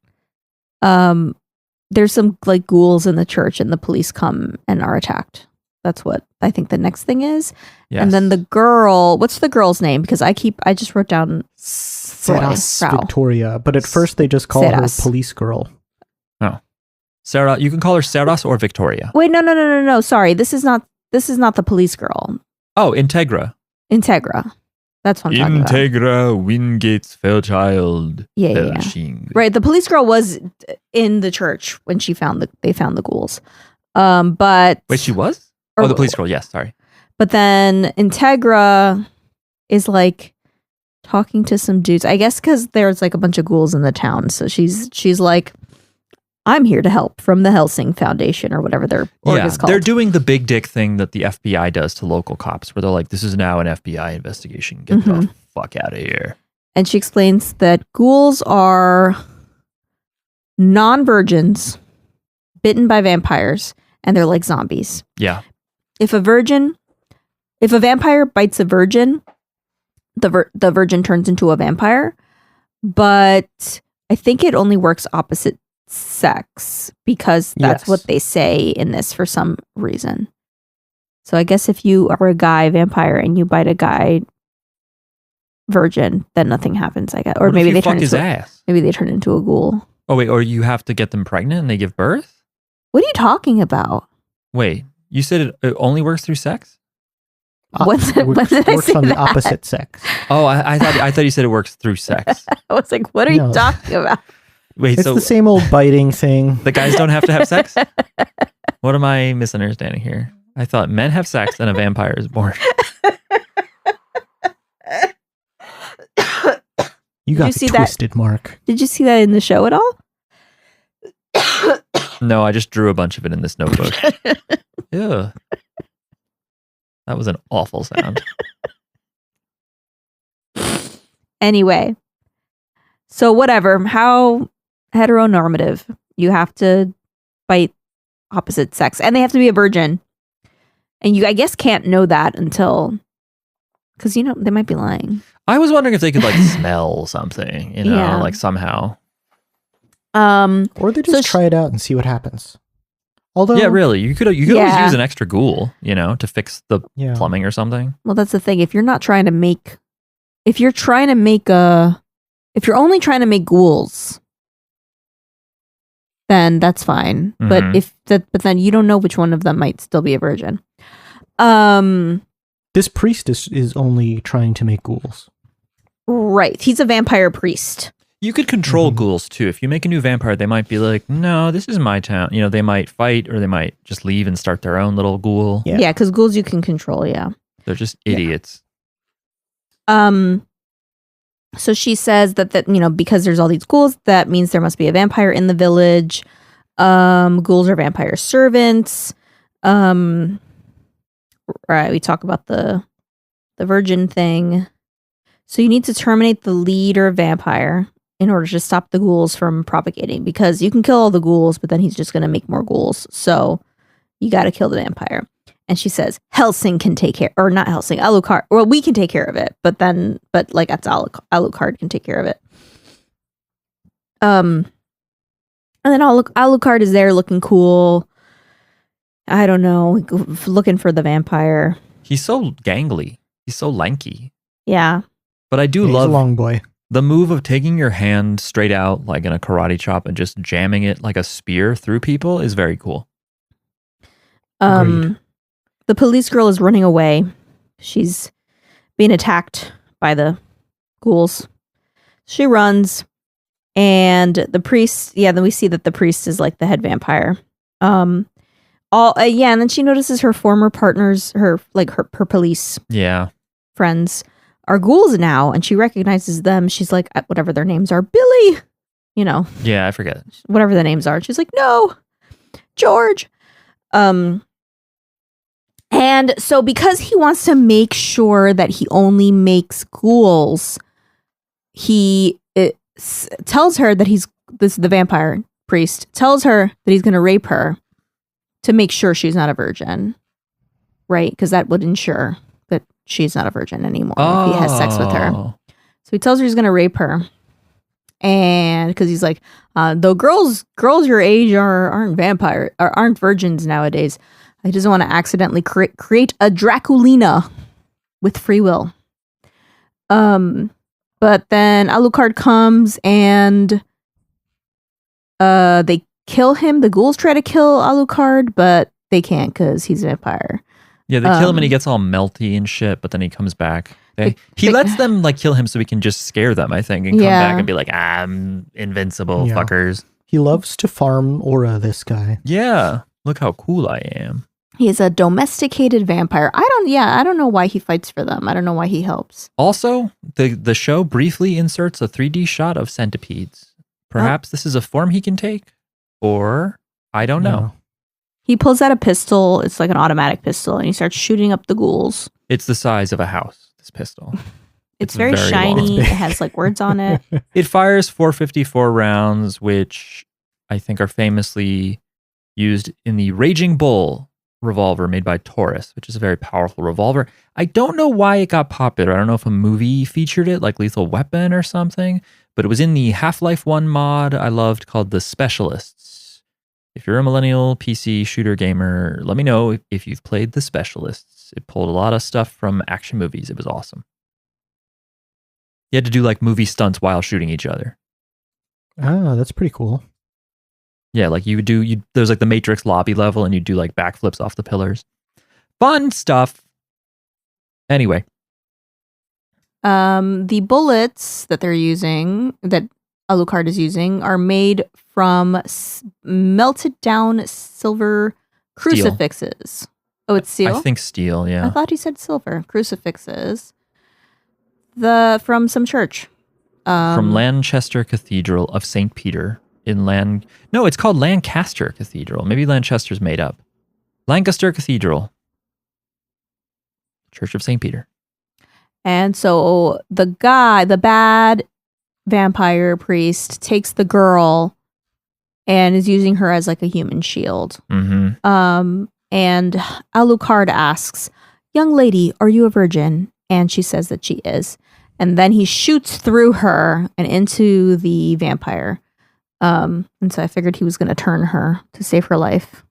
There's some like ghouls in the church and the police come and are attacked. That's what I think the next thing is. Yes. And then the girl, what's the girl's name? Because I just wrote down
Victoria, but at first they just call her police girl.
Oh. Sarah, you can call her Sarah or Victoria.
Wait, no. Sorry, this is not the police girl.
Oh, Integra.
That's what I'm talking about.
Integra, Wingate's Fairchild.
Yeah. Right, the police girl was in the church when they found the ghouls. But
wait, she was? Oh, the police girl. Yes, sorry.
But then Integra is like talking to some dudes. I guess because there's like a bunch of ghouls in the town. So she's like, I'm here to help from the Hellsing Foundation or whatever their org is called.
They're doing the big dick thing that the FBI does to local cops, where they're like, this is now an FBI investigation. Get the fuck out of here.
And she explains that ghouls are non-virgins bitten by vampires, and they're like zombies.
Yeah.
If a vampire bites a virgin, the virgin turns into a vampire. But I think it only works opposite sex because that's what they say in this for some reason. So I guess if you are a guy vampire and you bite a guy virgin, then nothing happens, I guess. Or maybe they turn into ass. Maybe they turn into a ghoul.
Oh wait, or you have to get them pregnant and they give birth?
What are you talking about?
Wait, you said it only works through sex?
When did I say
the opposite sex.
Oh, I thought you said it works through sex.
I was like, what are you talking about?
Wait,
it's the same old biting thing.
The guys don't have to have sex? What am I misunderstanding here? I thought men have sex and a vampire is born.
You got twisted, Mark.
Did you see that in the show at all?
No, I just drew a bunch of it in this notebook. Ew. That was an awful sound.
Anyway. So whatever, how heteronormative, you have to bite opposite sex and they have to be a virgin. And you, I guess, can't know that until, because, you know, they might be lying.
I was wondering if they could like smell something, you know, like somehow.
Or they just try it out and see what happens. Although,
yeah, really, you could always use an extra ghoul, you know, to fix the plumbing or something.
Well, that's the thing. If you're only trying to make ghouls, then that's fine. Mm-hmm. But then you don't know which one of them might still be a virgin.
This priest is only trying to make ghouls.
Right. He's a vampire priest.
You could control ghouls too. If you make a new vampire, they might be like, no, this is my town. You know, they might fight or they might just leave and start their own little ghoul.
Yeah, because ghouls you can control, yeah.
They're just idiots.
So she says that, you know, because there's all these ghouls, that means there must be a vampire in the village. Ghouls are vampire servants. Right, we talk about the virgin thing. So you need to terminate the leader vampire in order to stop the ghouls from propagating, because you can kill all the ghouls, but then he's just going to make more ghouls. So you got to kill the vampire. And she says, Hellsing can take care, or not Hellsing, Alucard. Well, we can take care of it, but like that's Alucard can take care of it. And then Alucard is there looking cool. I don't know, looking for the vampire.
He's so gangly. He's so lanky.
Yeah.
But I do love
a long boy.
The move of taking your hand straight out like in a karate chop and just jamming it like a spear through people is very cool.
The police girl is running away. She's being attacked by the ghouls. She runs, and the priest, then we see that the priest is like the head vampire. And then she notices her former partners, her police friends are ghouls now, and she recognizes them. She's like, whatever their names are, Billy, you know.
Yeah, I forget.
Whatever the names are. She's like, no, George. And And so because he wants to make sure that he only makes ghouls, he tells her that the vampire priest tells her that he's going to rape her to make sure she's not a virgin. Right? Because that would ensure that she's not a virgin anymore if he has sex with her. So he tells her he's going to rape her. And because he's like, though girls your age aren't virgins nowadays. He doesn't want to accidentally create a Draculina with free will. But then Alucard comes and they kill him. The ghouls try to kill Alucard, but they can't because he's a vampire.
Yeah, they kill him and he gets all melty and shit, but then he comes back. He lets them like kill him so he can just scare them, I think, and come back and be like, I'm invincible, fuckers.
He loves to farm aura, this guy.
Yeah, look how cool I am.
He's a domesticated vampire. I don't know why he fights for them. I don't know why he helps.
Also, the show briefly inserts a 3D shot of centipedes. Perhaps this is a form he can take, or I don't know.
He pulls out a pistol. It's like an automatic pistol, and he starts shooting up the ghouls.
It's the size of a house, this pistol.
It's very shiny. It has like words on it.
It fires 454 rounds, which I think are famously used in the Raging Bull revolver made by Taurus, which is a very powerful revolver. I don't know why it got popular. I don't know if a movie featured it, like Lethal Weapon or something, but it was in the Half-Life 1 mod I loved called The Specialists. If you're a millennial PC shooter gamer, let me know if you've played The Specialists. It pulled a lot of stuff from action movies. It was awesome. You had to do like movie stunts while shooting each other.
Oh, that's pretty cool.
Yeah, like there's like the Matrix lobby level and you do like backflips off the pillars. Fun stuff. Anyway.
The bullets that they're using, that Alucard is using, are made from melted down silver crucifixes. Steel. Oh, it's steel?
I think steel, yeah.
I thought he said silver. Crucifixes. From some church.
From Lanchester Cathedral of St. Peter. No, it's called Lancaster Cathedral. Maybe Lanchester's made up. Lancaster Cathedral. Church of St. Peter.
And so the bad vampire priest takes the girl and is using her as like a human shield.
Mm-hmm.
And Alucard asks, "Young lady, are you a virgin?" And she says that she is. And then he shoots through her and into the vampire. And so I figured he was going to turn her to save her life.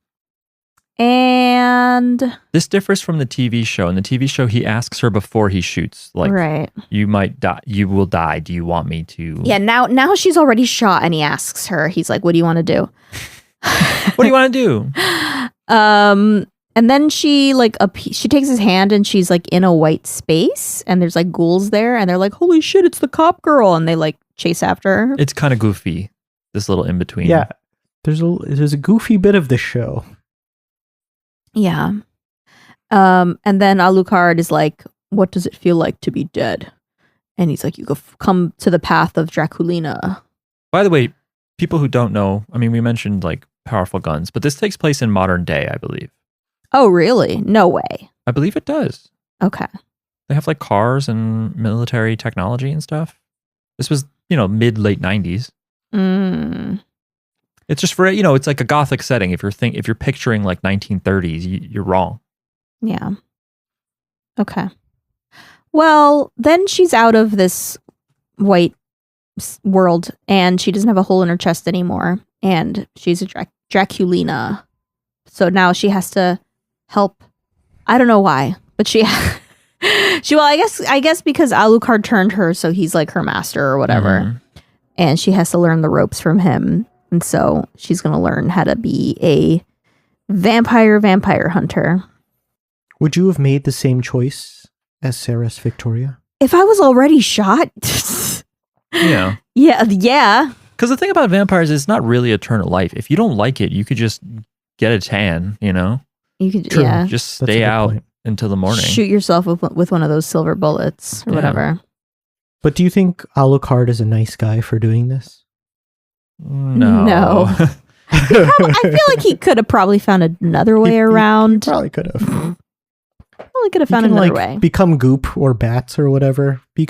And
this differs from the TV show. In the TV show, he asks her before he shoots, like,
right.
You might die. You will die. Do you want me to?
Yeah. Now she's already shot, and he asks her. He's like, "What do you want to do?"
What do you want to do?
And then she she takes his hand, and she's like in a white space, and there's like ghouls there, and they're like, "Holy shit, it's the cop girl!" And they like chase after her.
It's kind of goofy. This little in between.
Yeah, there's a goofy bit of the show.
Yeah. And then Alucard is like, "What does it feel like to be dead?" And he's like, "You come to the path of Draculina."
By the way, people who don't know, I mean, we mentioned like powerful guns, but this takes place in modern day, I believe.
Oh, really? No way.
I believe it does.
Okay.
They have like cars and military technology and stuff. This was, mid-late 90s. It's just for, it's like a gothic setting. If you're picturing like 1930s, you're wrong.
Yeah. Okay. Well, then she's out of this white world and she doesn't have a hole in her chest anymore. And she's a Draculina. So now she has to help. I don't know why, but I guess because Alucard turned her, so he's like her master or whatever. Mm-hmm. And she has to learn the ropes from him. And so she's going to learn how to be a vampire hunter.
Would you have made the same choice as Sarah's Victoria?
If I was already shot?
Yeah.
Yeah.
Because the thing about vampires is it's not really eternal life. If you don't like it, you could just get a tan,
You could,
True.
yeah.
Just stay out until the morning.
Shoot yourself with one of those silver bullets or whatever.
But do you think Alucard is a nice guy for doing this?
No.
I feel like he could have probably found another way around.
He probably could have.
probably could have found another way.
Become goop or bats or whatever. You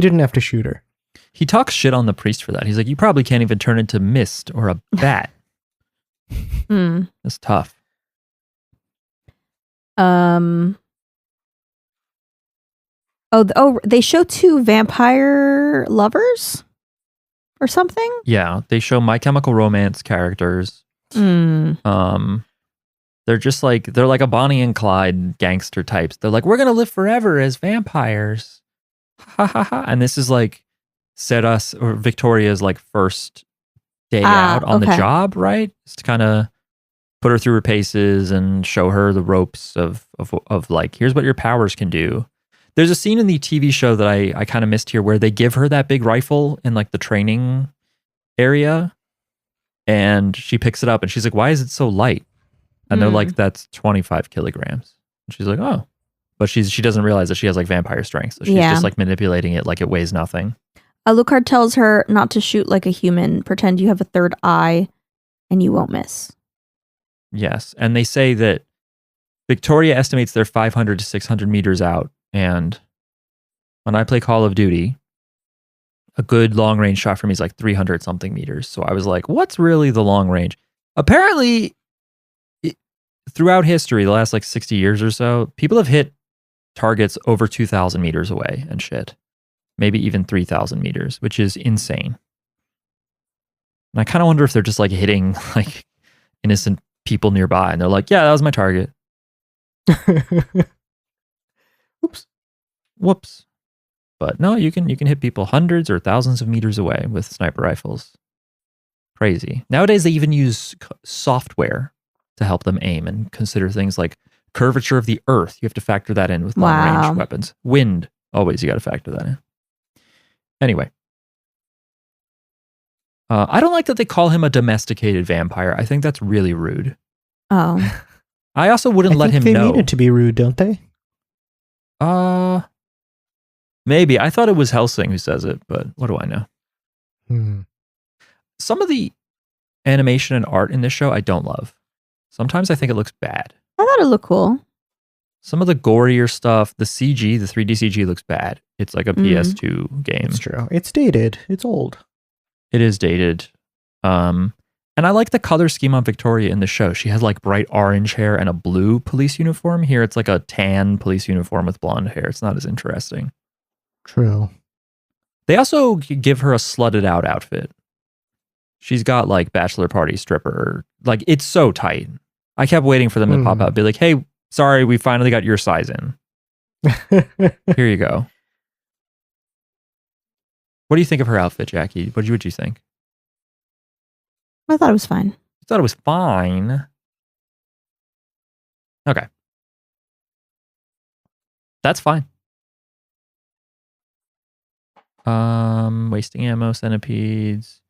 didn't have to shoot her.
He talks shit on the priest for that. He's like, you probably can't even turn into mist or a bat. That's tough.
They show 2 vampire lovers or something?
Yeah, they show My Chemical Romance characters. They're just like, they're like a Bonnie and Clyde gangster types. They're like, we're going to live forever as vampires. Ha ha ha. And this is like Victoria's like first day out on the job, right? Just to kind of put her through her paces and show her the ropes of like, here's what your powers can do. There's a scene in the TV show that I kind of missed here where they give her that big rifle in like the training area and she picks it up and she's like, why is it so light? And they're like, that's 25 kilograms. And she's like, oh. But she doesn't realize that she has like vampire strength. So she's just like manipulating it like it weighs nothing.
Alucard tells her not to shoot like a human. Pretend you have a third eye and you won't miss.
Yes. And they say that Victoria estimates they're 500 to 600 meters out. And when I play Call of Duty, a good long range shot for me is like 300 something meters. So I was like, what's really the long range? Apparently, throughout history, the last like 60 years or so, people have hit targets over 2,000 meters away and shit. Maybe even 3,000 meters, which is insane. And I kind of wonder if they're just like hitting like innocent people nearby and they're like, yeah, that was my target. Whoops. But no, you can hit people hundreds or thousands of meters away with sniper rifles. Crazy. Nowadays, they even use software to help them aim and consider things like curvature of the earth. You have to factor that in with long-range weapons. Wind, always you got to factor that in. Anyway. I don't like that they call him a domesticated vampire. I think that's really rude.
Oh.
I also wouldn't let him know.
They mean it to be rude, don't they?
Maybe. I thought it was Hellsing who says it, but what do I know? Some of the animation and art in this show I don't love. Sometimes I think it looks bad.
I thought it looked cool.
Some of the gorier stuff, the CG, the 3D CG looks bad. It's like a PS2 game.
It's true. It's dated. It's old.
It is dated. And I like the color scheme on Victoria in the show. She has like bright orange hair and a blue police uniform. Here it's like a tan police uniform with blonde hair. It's not as interesting.
True.
They also give her a slutted out outfit. She's got like bachelor party stripper. Like it's so tight. I kept waiting for them to pop out. Be like, hey, sorry, we finally got your size in. Here you go. What do you think of her outfit, Jackie? What would you think?
I thought it was fine.
I thought it was fine. Okay. That's fine. Wasting ammo, centipedes.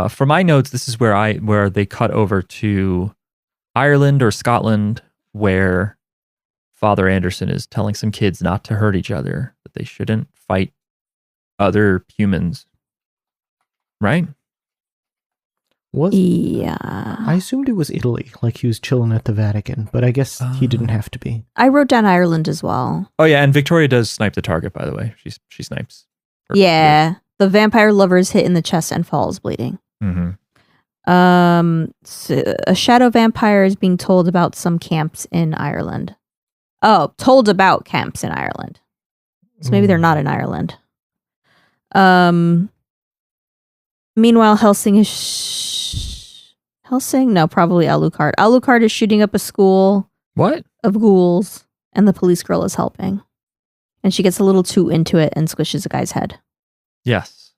For my notes, this is where they cut over to Ireland or Scotland, where Father Anderson is telling some kids not to hurt each other, that they shouldn't fight other humans. Right?
Yeah.
I assumed it was Italy, like he was chilling at the Vatican, but I guess he didn't have to be.
I wrote down Ireland as well.
Oh yeah, and Victoria does snipe the target, by the way. She snipes.
Yeah. The vampire lover is hit in the chest and falls bleeding. So a shadow vampire is being told about some camps in Ireland. Oh, told about camps in Ireland. So maybe they're not in Ireland. Meanwhile, Hellsing is Hellsing? No, probably Alucard. Alucard is shooting up a school.
What?
Of ghouls, and the police girl is helping. And she gets a little too into it and squishes a guy's head.
Yes.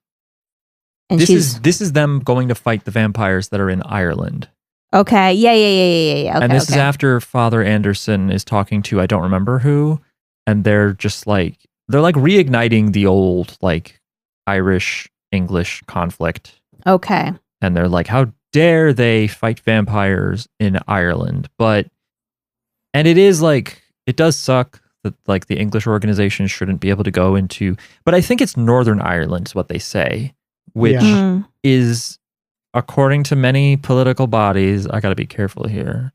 And
this is them going to fight the vampires that are in Ireland.
Okay. Yeah. Okay,
and this is after Father Anderson is talking to I don't remember who, and they're reigniting the old like Irish English conflict.
Okay.
And they're like, how dare they fight vampires in Ireland? And it is like, it does suck that like the English organization shouldn't be able to go into, but I think it's Northern Ireland is what they say, which is, according to many political bodies, I got to be careful here,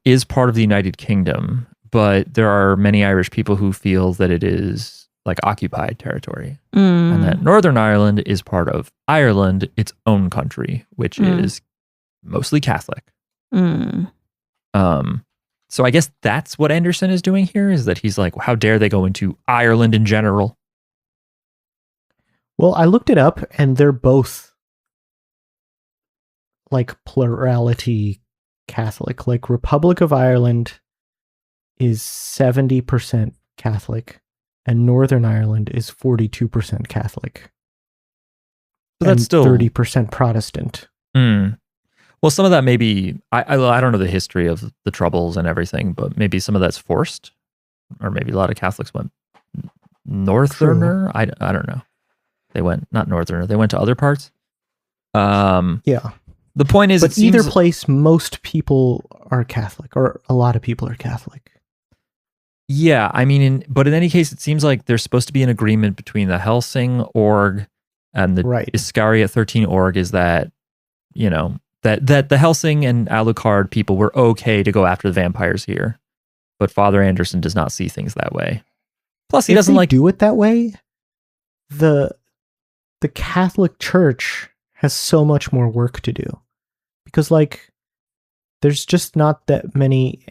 is part of the United Kingdom, but there are many Irish people who feel that it is like occupied territory, and that Northern Ireland is part of Ireland, its own country, which is mostly Catholic. So I guess that's what Anderson is doing here, is that he's like, how dare they go into Ireland in general?
Well, I looked it up, and they're both like plurality Catholic. Like Republic of Ireland is 70% Catholic, and Northern Ireland is 42% Catholic.
So that's still
30% Protestant.
Well, some of that maybe, I don't know the history of the Troubles and everything, but maybe some of that's forced, or maybe a lot of Catholics went Northerner. I don't know. They went, not Northerner, they went to other parts.
Yeah.
The point is,
but either place, most people are Catholic, or a lot of people are Catholic.
Yeah, I mean, but in any case, it seems like there's supposed to be an agreement between the Hellsing org and the Iscariot 13 org, is that, you know, that the Hellsing and Alucard people were okay to go after the vampires here, but Father Anderson does not see things that way. Plus, he doesn't like
do it that way. The Catholic Church has so much more work to do, because like there's just not that many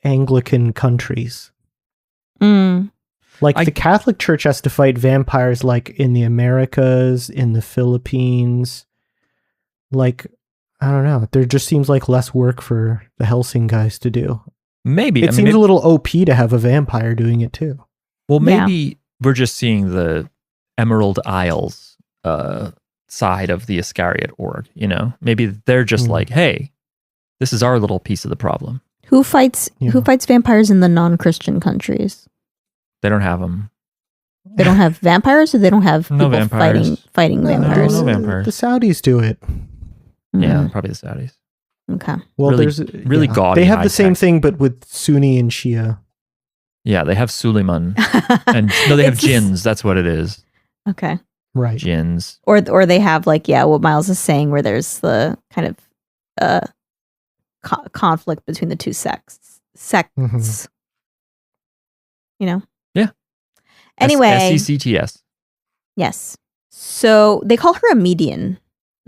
Anglican countries. Like the Catholic Church has to fight vampires like in the Americas, in the Philippines. Like, I don't know. There just seems like less work for the Hellsing guys to do.
Maybe.
It seems a little OP to have a vampire doing it too.
Well, maybe we're just seeing the Emerald Isles side of the Iscariot org, you know? Maybe they're just like, hey, this is our little piece of the problem.
Who fights vampires in the non-Christian countries?
They don't have them.
They don't have vampires, or they don't have
no
people fighting vampires?
No vampires.
The Saudis do it.
Yeah, probably the Saudis.
Okay.
Well,
really,
there's
really gaudy.
They have the same thing, but with Sunni and Shia.
Yeah, they have Suleiman, and no, they have jinns. That's what it is.
Okay.
Right.
Jinns.
Or they have like what Miles is saying, where there's the kind of conflict between the two sects. You know.
Yeah.
Anyway.
SCCTS.
Yes. So they call her a median.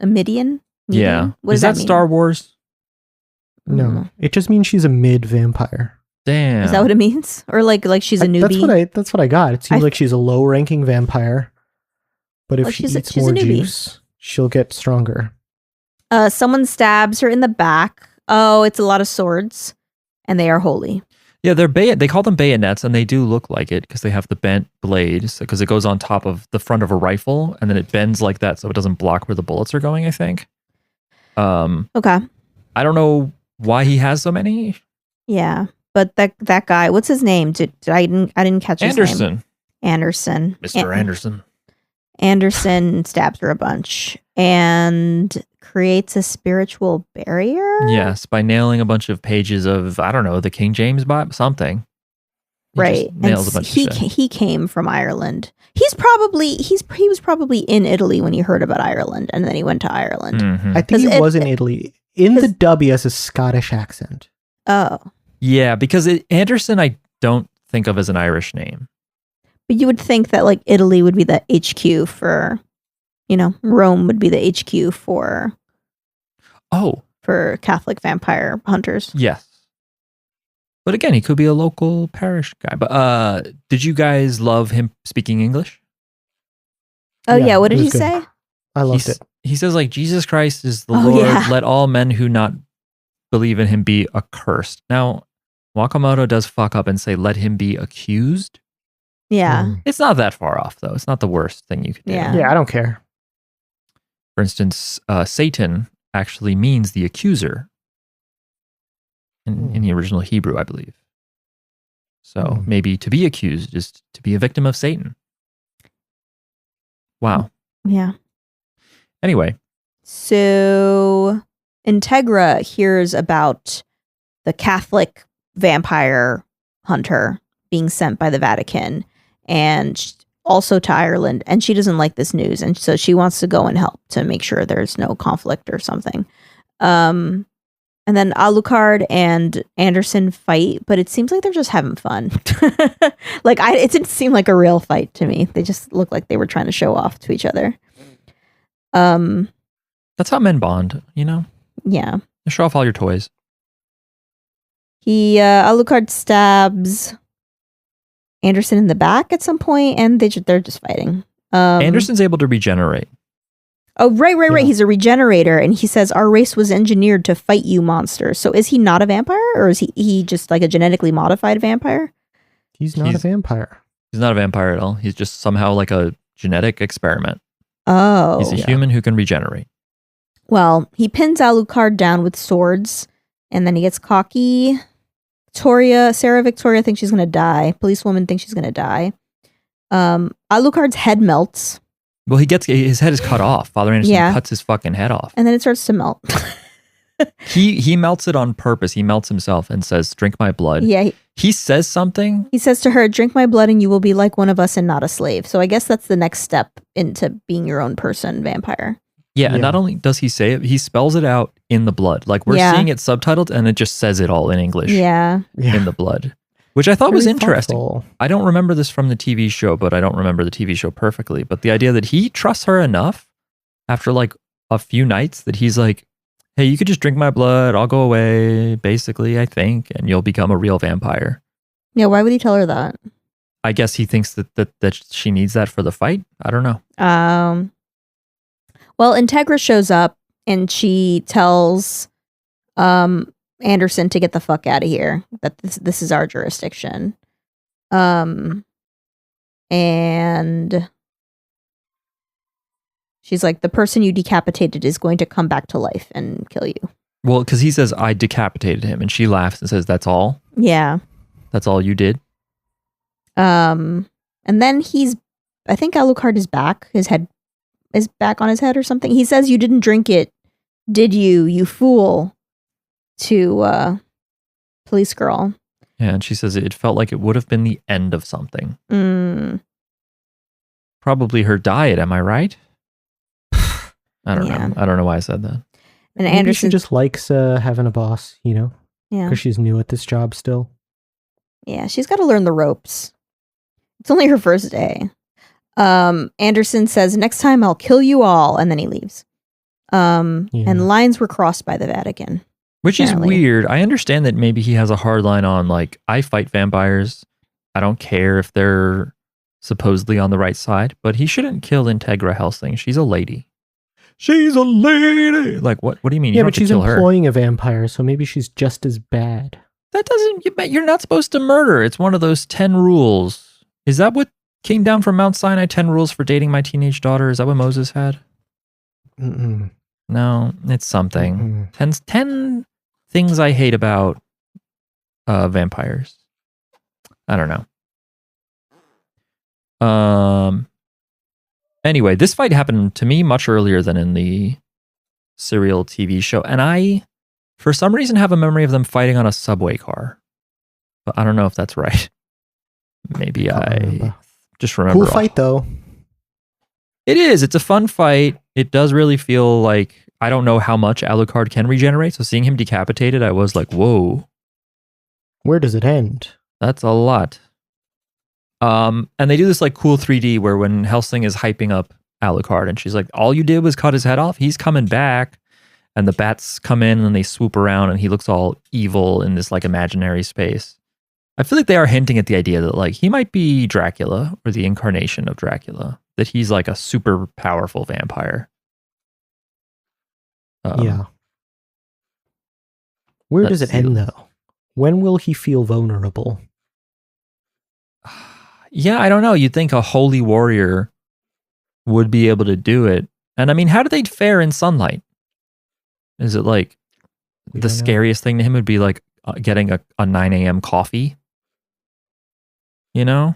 A Midian?
Yeah.
What
is
does
that
mean?
Star Wars?
No. It just means she's a mid-vampire.
Damn.
Is that what it means? Or like she's a newbie?
That's what I got. It seems like she's a low-ranking vampire. But if she eats more juice, she'll get stronger.
Someone stabs her in the back. Oh, it's a lot of swords. And they are holy.
Yeah, they call them bayonets, and they do look like it because they have the bent blades, because it goes on top of the front of a rifle, and then it bends like that so it doesn't block where the bullets are going, I think.
Okay.
I don't know why he has so many.
Yeah, but that guy, what's his name? I didn't catch his name. Anderson.
Mr. Anderson.
Anderson stabs her a bunch and creates a spiritual barrier.
Yes, by nailing a bunch of pages of, I don't know, the King James Bible, something.
Right.
Nails a bunch of shit.
He came from Ireland. He was probably in Italy when he heard about Ireland, and then he went to Ireland.
Mm-hmm.
I think he was in Italy. In the dub, he has a Scottish accent.
Oh.
Yeah, because Anderson I don't think of as an Irish name.
But you would think that like Italy would be the HQ for, Rome would be the HQ for Catholic vampire hunters.
Yes. But again, he could be a local parish guy. But did you guys love him speaking English?
Oh yeah, what did he say?
I loved it.
He says like, Jesus Christ is the Lord. Yeah. Let all men who not believe in him be accursed. Now, Wakamoto does fuck up and say, let him be accused.
Yeah.
It's not that far off, though. It's not the worst thing you could do.
Yeah, I don't care.
For instance, Satan actually means the accuser in the original Hebrew, I believe. So maybe to be accused is to be a victim of Satan. Wow.
Yeah.
Anyway.
So Integra hears about the Catholic vampire hunter being sent by the Vatican and also to Ireland, and she doesn't like this news, and so she wants to go and help to make sure there's no conflict or something. And then Alucard and Anderson fight, but it seems like they're just having fun. It didn't seem like a real fight to me. They just looked like they were trying to show off to each other.
That's how men bond, you know?
Yeah.
You show off all your toys.
Alucard stabs Anderson in the back at some point, and they're just fighting.
Anderson's able to regenerate.
Oh, right. He's a regenerator, and he says, our race was engineered to fight you monsters. So is he not a vampire, or is he just like a genetically modified vampire?
He's not a vampire.
He's not a vampire at all. He's just somehow like a genetic experiment.
Oh.
He's a human who can regenerate.
Well, he pins Alucard down with swords, and then he gets cocky. Sarah Victoria thinks she's going to die. Policewoman thinks she's going to die. Alucard's head melts.
Well, his head is cut off. Father Anderson cuts his fucking head off.
And then it starts to melt.
He melts it on purpose. He melts himself and says, drink my blood.
Yeah.
He says something.
He says to her, drink my blood and you will be like one of us and not a slave. So I guess that's the next step into being your own person, vampire.
Yeah, and not only does he say it, he spells it out in the blood. Like we're seeing it subtitled and it just says it all in English.
Yeah.
In the blood. Which I thought was interesting.
Thoughtful.
I don't remember this from the TV show, but I don't remember the TV show perfectly. But the idea that he trusts her enough after like a few nights that he's like, hey, you could just drink my blood. I'll go away, basically, I think, and you'll become a real vampire.
Yeah, why would he tell her that?
I guess he thinks that she needs that for the fight. I don't know.
Well, Integra shows up and she tells Anderson to get the fuck out of here. That this is our jurisdiction. And she's like, the person you decapitated is going to come back to life and kill you.
Well, because he says, I decapitated him. And she laughs and says, that's all?
Yeah.
That's all you did?
And then I think Alucard is back. His head is back on his head or something. He says, you didn't drink it, did you fool? To police girl.
Yeah, and she says it felt like it would have been the end of something. Probably her diet, am I right? I don't know. I don't know why I said that.
And
Maybe
Anderson
she just likes having a boss, you know?
Yeah.
Because she's new at this job still.
Yeah, she's got to learn the ropes. It's only her first day. Anderson says, next time I'll kill you all. And then he leaves. And lines were crossed by the Vatican.
Which apparently is weird. I understand that maybe he has a hard line on, like, I fight vampires. I don't care if they're supposedly on the right side, but he shouldn't kill Integra Hellsing. She's a lady. She's a lady. Like, what do you mean?
Yeah, but she's employing a vampire, so maybe she's just as bad.
That doesn't, you're not supposed to murder. It's one of those 10 rules. Is that what came down from Mount Sinai? 10 rules for dating my teenage daughter? Is that what Moses had?
Mm-mm.
No, it's something. 10 things I hate about vampires. I don't know. Anyway, this fight happened to me much earlier than in the serial TV show. And I, for some reason, have a memory of them fighting on a subway car. But I don't know if that's right. Maybe I just remember.
Cool fight, though.
It is. It's a fun fight. It does really feel like, I don't know how much Alucard can regenerate. So seeing him decapitated, I was like, whoa.
Where does it end?
That's a lot. And they do this like cool 3D where when Hellsing is hyping up Alucard and she's like, all you did was cut his head off. He's coming back. And the bats come in and they swoop around and he looks all evil in this like imaginary space. I feel like they are hinting at the idea that like he might be Dracula or the incarnation of Dracula. That he's like a super powerful vampire.
Yeah. Where does it end though? When will he feel vulnerable?
Yeah, I don't know. You'd think a holy warrior would be able to do it. And I mean, how do they fare in sunlight? Is it like the scariest thing to him would be like getting a 9 a.m. coffee? You know?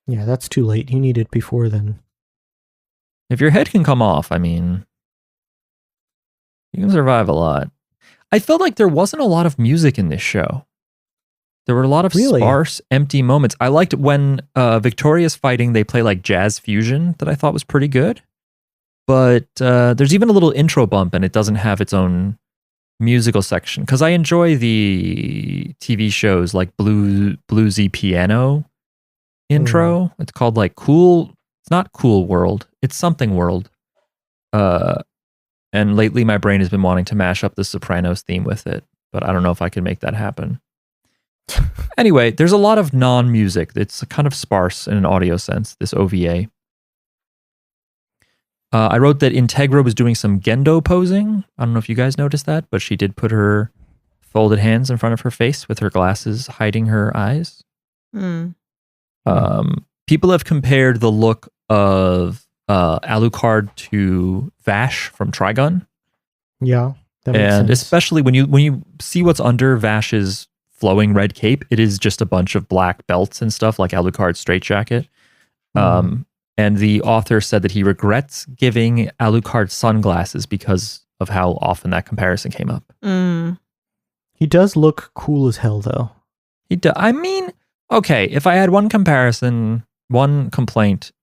Yeah, that's too late. You need it before then.
If your head can come off, I mean, you can survive a lot. I felt like there wasn't a lot of music in this show. There were a lot of sparse, empty moments. I liked when Victoria's fighting, they play like jazz fusion that I thought was pretty good. But there's even a little intro bump and it doesn't have its own musical section, because I enjoy the TV shows like bluesy piano intro. It's called like Cool. It's not Cool World. It's something World. And lately my brain has been wanting to mash up the Sopranos theme with it, but I don't know if I can make that happen. Anyway, there's a lot of non-music. It's kind of sparse in an audio sense, this OVA. I wrote that Integra was doing some Gendo posing. I don't know if you guys noticed that, but she did put her folded hands in front of her face with her glasses hiding her eyes. People have compared the look of Alucard to Vash from Trigun.
Yeah, that makes
and
sense.
Especially when you see what's under Vash's flowing red cape, it is just a bunch of black belts and stuff like Alucard's straitjacket. And the author said that he regrets giving Alucard sunglasses because of how often that comparison came up.
He does look cool as hell, though.
I mean, okay, if I had one comparison, one complaint,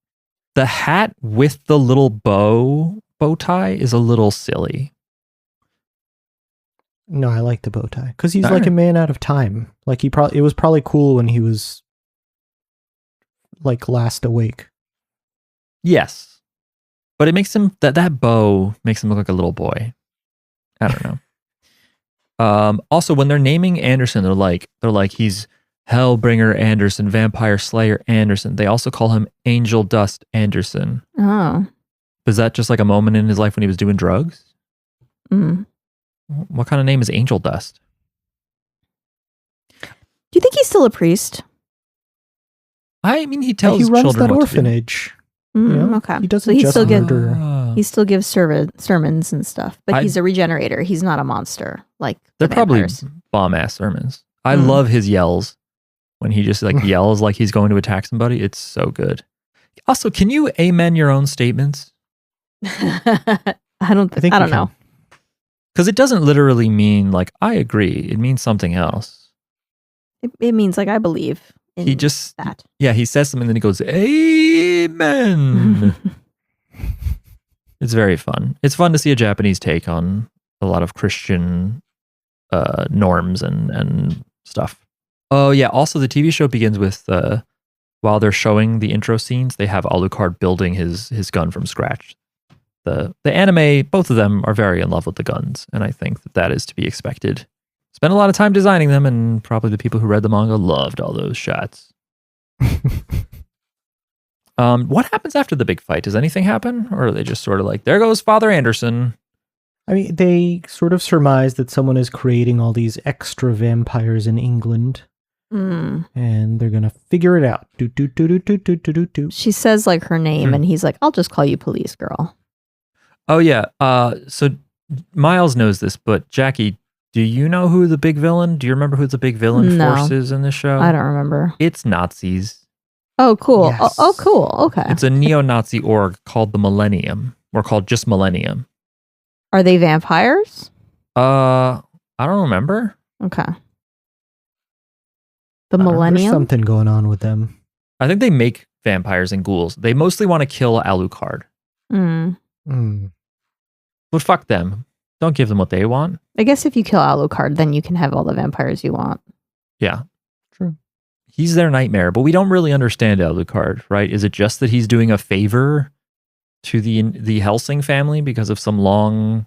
the hat with the little bow tie is a little silly.
No, I like the bow tie because he's like a man out of time. Like it was probably cool when he was like last awake.
Yes, but it makes him that bow makes him look like a little boy. I don't know. Also, when they're naming Anderson, they're like he's Hellbringer Anderson, Vampire Slayer Anderson. They also call him Angel Dust Anderson.
Oh,
was that just like a moment in his life when he was doing drugs? What kind of name is Angel Dust?
Do you think he's still a priest?
I mean, he tells
he runs
children
that
what
orphanage.
Okay,
he doesn't
so
just murder.
He still gives sermons and stuff, but he's a regenerator. He's not a monster like
they're probably
vampires.
bomb-ass sermons. I love his yells when he just like yells like he's going to attack somebody. It's so good. Also, can you amen your own statements?
I don't know.
Because it doesn't literally mean like I agree. It means something else.
It means like I believe in that.
Yeah, he says something and then he goes, amen. It's very fun. It's fun to see a Japanese take on a lot of Christian norms and stuff. Oh yeah, also the TV show begins with while they're showing the intro scenes, they have Alucard building his gun from scratch. The anime, both of them are very in love with the guns, and I think that is to be expected. Spent a lot of time designing them, and probably the people who read the manga loved all those shots. What happens after the big fight? Does anything happen? Or are they just sort of like, there goes Father Anderson?
I mean, they sort of surmise that someone is creating all these extra vampires in England. And they're going to figure it out.
She says like her name, and he's like, I'll just call you police girl.
Oh, yeah. So Miles knows this, but Jackie, do you know who the big villain? Do you remember who the big villain force is in this show?
I don't remember.
It's Nazis.
Oh, cool.
Yes.
Oh, cool. Okay.
It's a neo-Nazi org called the Millennium, or called just Millennium.
Are they vampires?
I don't remember.
Okay. The Millennium?
There's something going on with them.
I think they make vampires and ghouls. They mostly want to kill Alucard. But fuck them. Don't give them what they want.
I guess if you kill Alucard, then you can have all the vampires you want.
Yeah.
True.
He's their nightmare, but we don't really understand Alucard, right? Is it just that he's doing a favor to the Hellsing family because of some long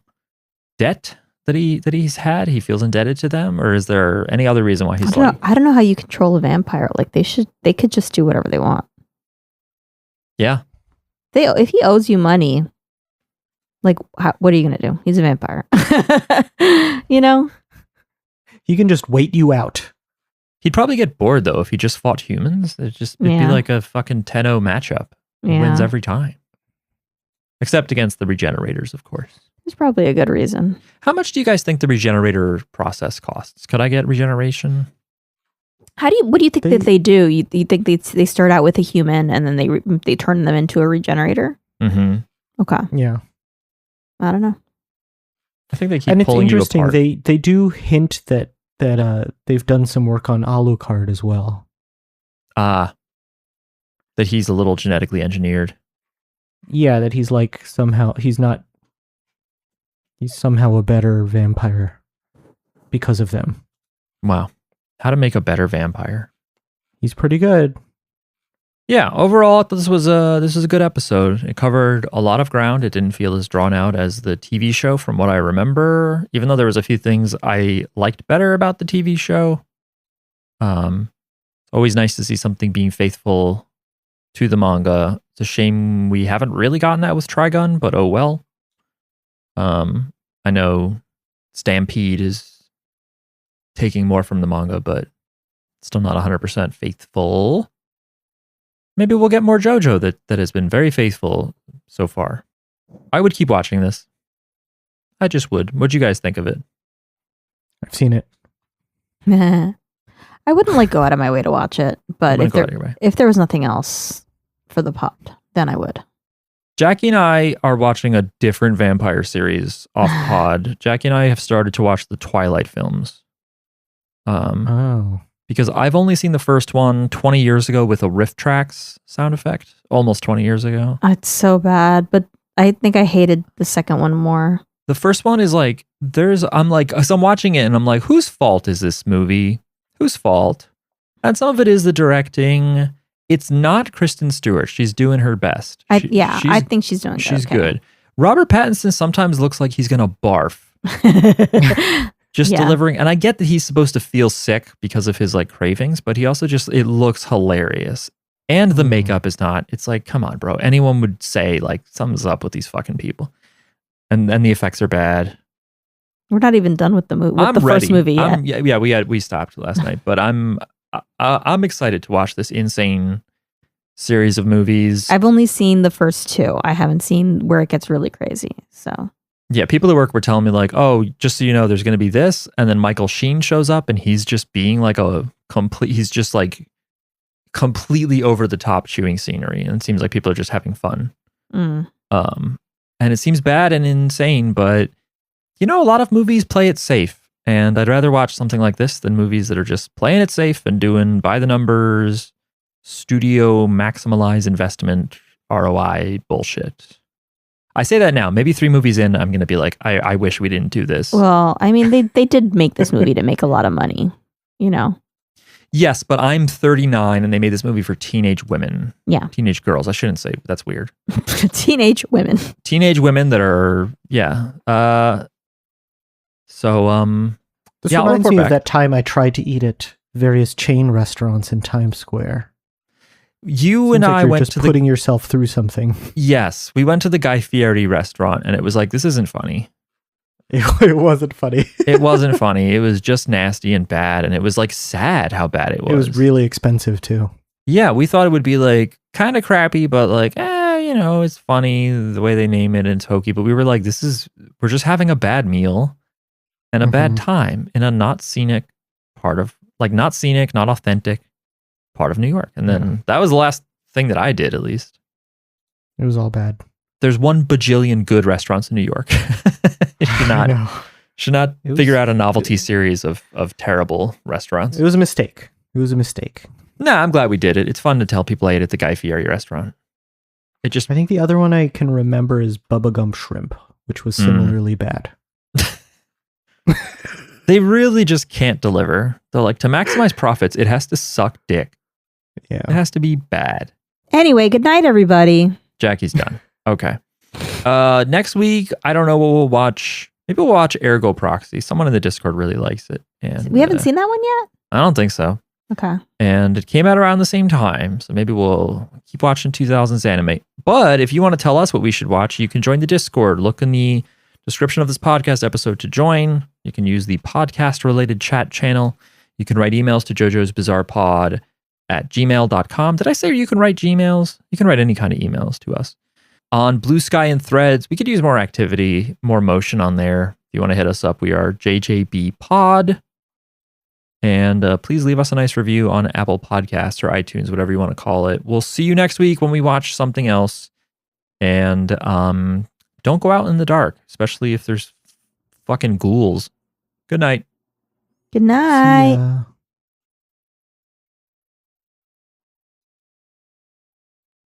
debt that he's had? He feels indebted to them, or is there any other reason why he's
I don't know how you control a vampire. Like they could just do whatever they want.
Yeah.
If he owes you money, like what are you gonna do? He's a vampire. You know?
He can just wait you out.
He'd probably get bored though if he just fought humans. It'd be like a fucking 10-0 matchup. He wins every time. Except against the regenerators, of course.
There's probably a good reason.
How much do you guys think the regenerator process costs? Could I get regeneration?
What do you think that they do? You think they start out with a human and then they turn them into a regenerator?
Mm-hmm.
Okay.
Yeah.
I don't know.
I think they keep pulling you apart.
And it's interesting. They do hint that they've done some work on Alucard as well.
That he's a little genetically engineered.
Yeah, that he's like somehow a better vampire. because of them.
Wow. How to make a better vampire.
He's pretty good.
Yeah, overall, this was a good episode. It covered a lot of ground. It didn't feel as drawn out as the TV show from what I remember, even though there was a few things I liked better about the TV show. Always nice to see something being faithful to the manga. It's a shame we haven't really gotten that with Trigun, but oh well. I know Stampede is taking more from the manga, but still not 100% faithful. Maybe we'll get more JoJo that has been very faithful so far. I would keep watching this. I just would. What'd you guys think of it?
I've seen it.
I wouldn't go out of my way to watch it, but if there was nothing else for the pod, then I would.
Jackie and I are watching a different vampire series off pod. Jackie and I have started to watch the Twilight films. Because I've only seen the first one 20 years ago with a riff tracks sound effect. Almost 20 years ago.
It's so bad, but I think I hated the second one more.
The first one is I'm watching it and I'm like, whose fault is this movie? Whose fault? And some of it is the directing. It's not Kristen Stewart. She's doing her best.
I think she's doing good.
She's good. Robert Pattinson sometimes looks like he's going to barf. Delivering. And I get that he's supposed to feel sick because of his cravings, but he also it looks hilarious. And the makeup is not, it's like, come on, bro. Anyone would say something's up with these fucking people. And the effects are bad.
We're not even done with the movie. First movie yet.
We stopped last night, but I'm excited to watch this insane series of movies.
I've only seen the first two. I haven't seen where it gets really crazy. So
yeah, people at work were telling me oh, just so you know, there's going to be this, and then Michael Sheen shows up, and he's just being he's just completely over the top chewing scenery, and it seems like people are just having fun. And it seems bad and insane, but a lot of movies play it safe, and I'd rather watch something like this than movies that are just playing it safe and doing by the numbers, studio maximize investment ROI bullshit. I say that now. Maybe 3 movies in, I'm going to be I wish we didn't do this.
Well, I mean, they did make this movie to make a lot of money,
Yes, but I'm 39 and they made this movie for teenage women.
Yeah.
Teenage girls. I shouldn't say. That's weird.
Teenage women.
Teenage women that are, yeah.
This reminds me of that time I tried to eat at various chain restaurants in Times Square.
You and I went to
putting yourself through something.
Yes, we went to the Guy Fieri restaurant, and it was this isn't funny.
It wasn't funny.
It wasn't funny. It was just nasty and bad, and it was sad how bad it was.
It was really expensive too.
Yeah, we thought it would be kind of crappy, but it's funny the way they name it and it's hokey. But we were we're just having a bad meal and a bad time in a not scenic part of not scenic, not authentic part of New York. And then that was the last thing that I did, at least.
It was all bad.
There's 1 bajillion good restaurants in New York. You should not figure out a novelty series of terrible restaurants.
It was a mistake.
Nah, I'm glad we did it. It's fun to tell people I ate at the Guy Fieri restaurant. I think
the other one I can remember is Bubba Gump Shrimp, which was similarly bad.
They really just can't deliver. They're to maximize profits, it has to suck dick.
Yeah.
It has to be bad.
Anyway, good night, everybody.
Jackie's done. Okay. Next week, I don't know what we'll watch. Maybe we'll watch Ergo Proxy. Someone in the Discord really likes it. And
we haven't seen that one yet?
I don't think so.
Okay.
And it came out around the same time. So maybe we'll keep watching 2000s anime. But if you want to tell us what we should watch, you can join the Discord. Look in the description of this podcast episode to join. You can use the podcast-related chat channel. You can write emails to JoJo's Bizarre Pod at gmail.com. Did I say you can write Gmails? You can write any kind of emails to us. On Blue Sky and Threads, we could use more activity, more motion on there. If you want to hit us up, we are JJB Pod. And please leave us a nice review on Apple Podcasts or iTunes, whatever you want to call it. We'll see you next week when we watch something else. And don't go out in the dark, especially if there's fucking ghouls. Good night.
Good night.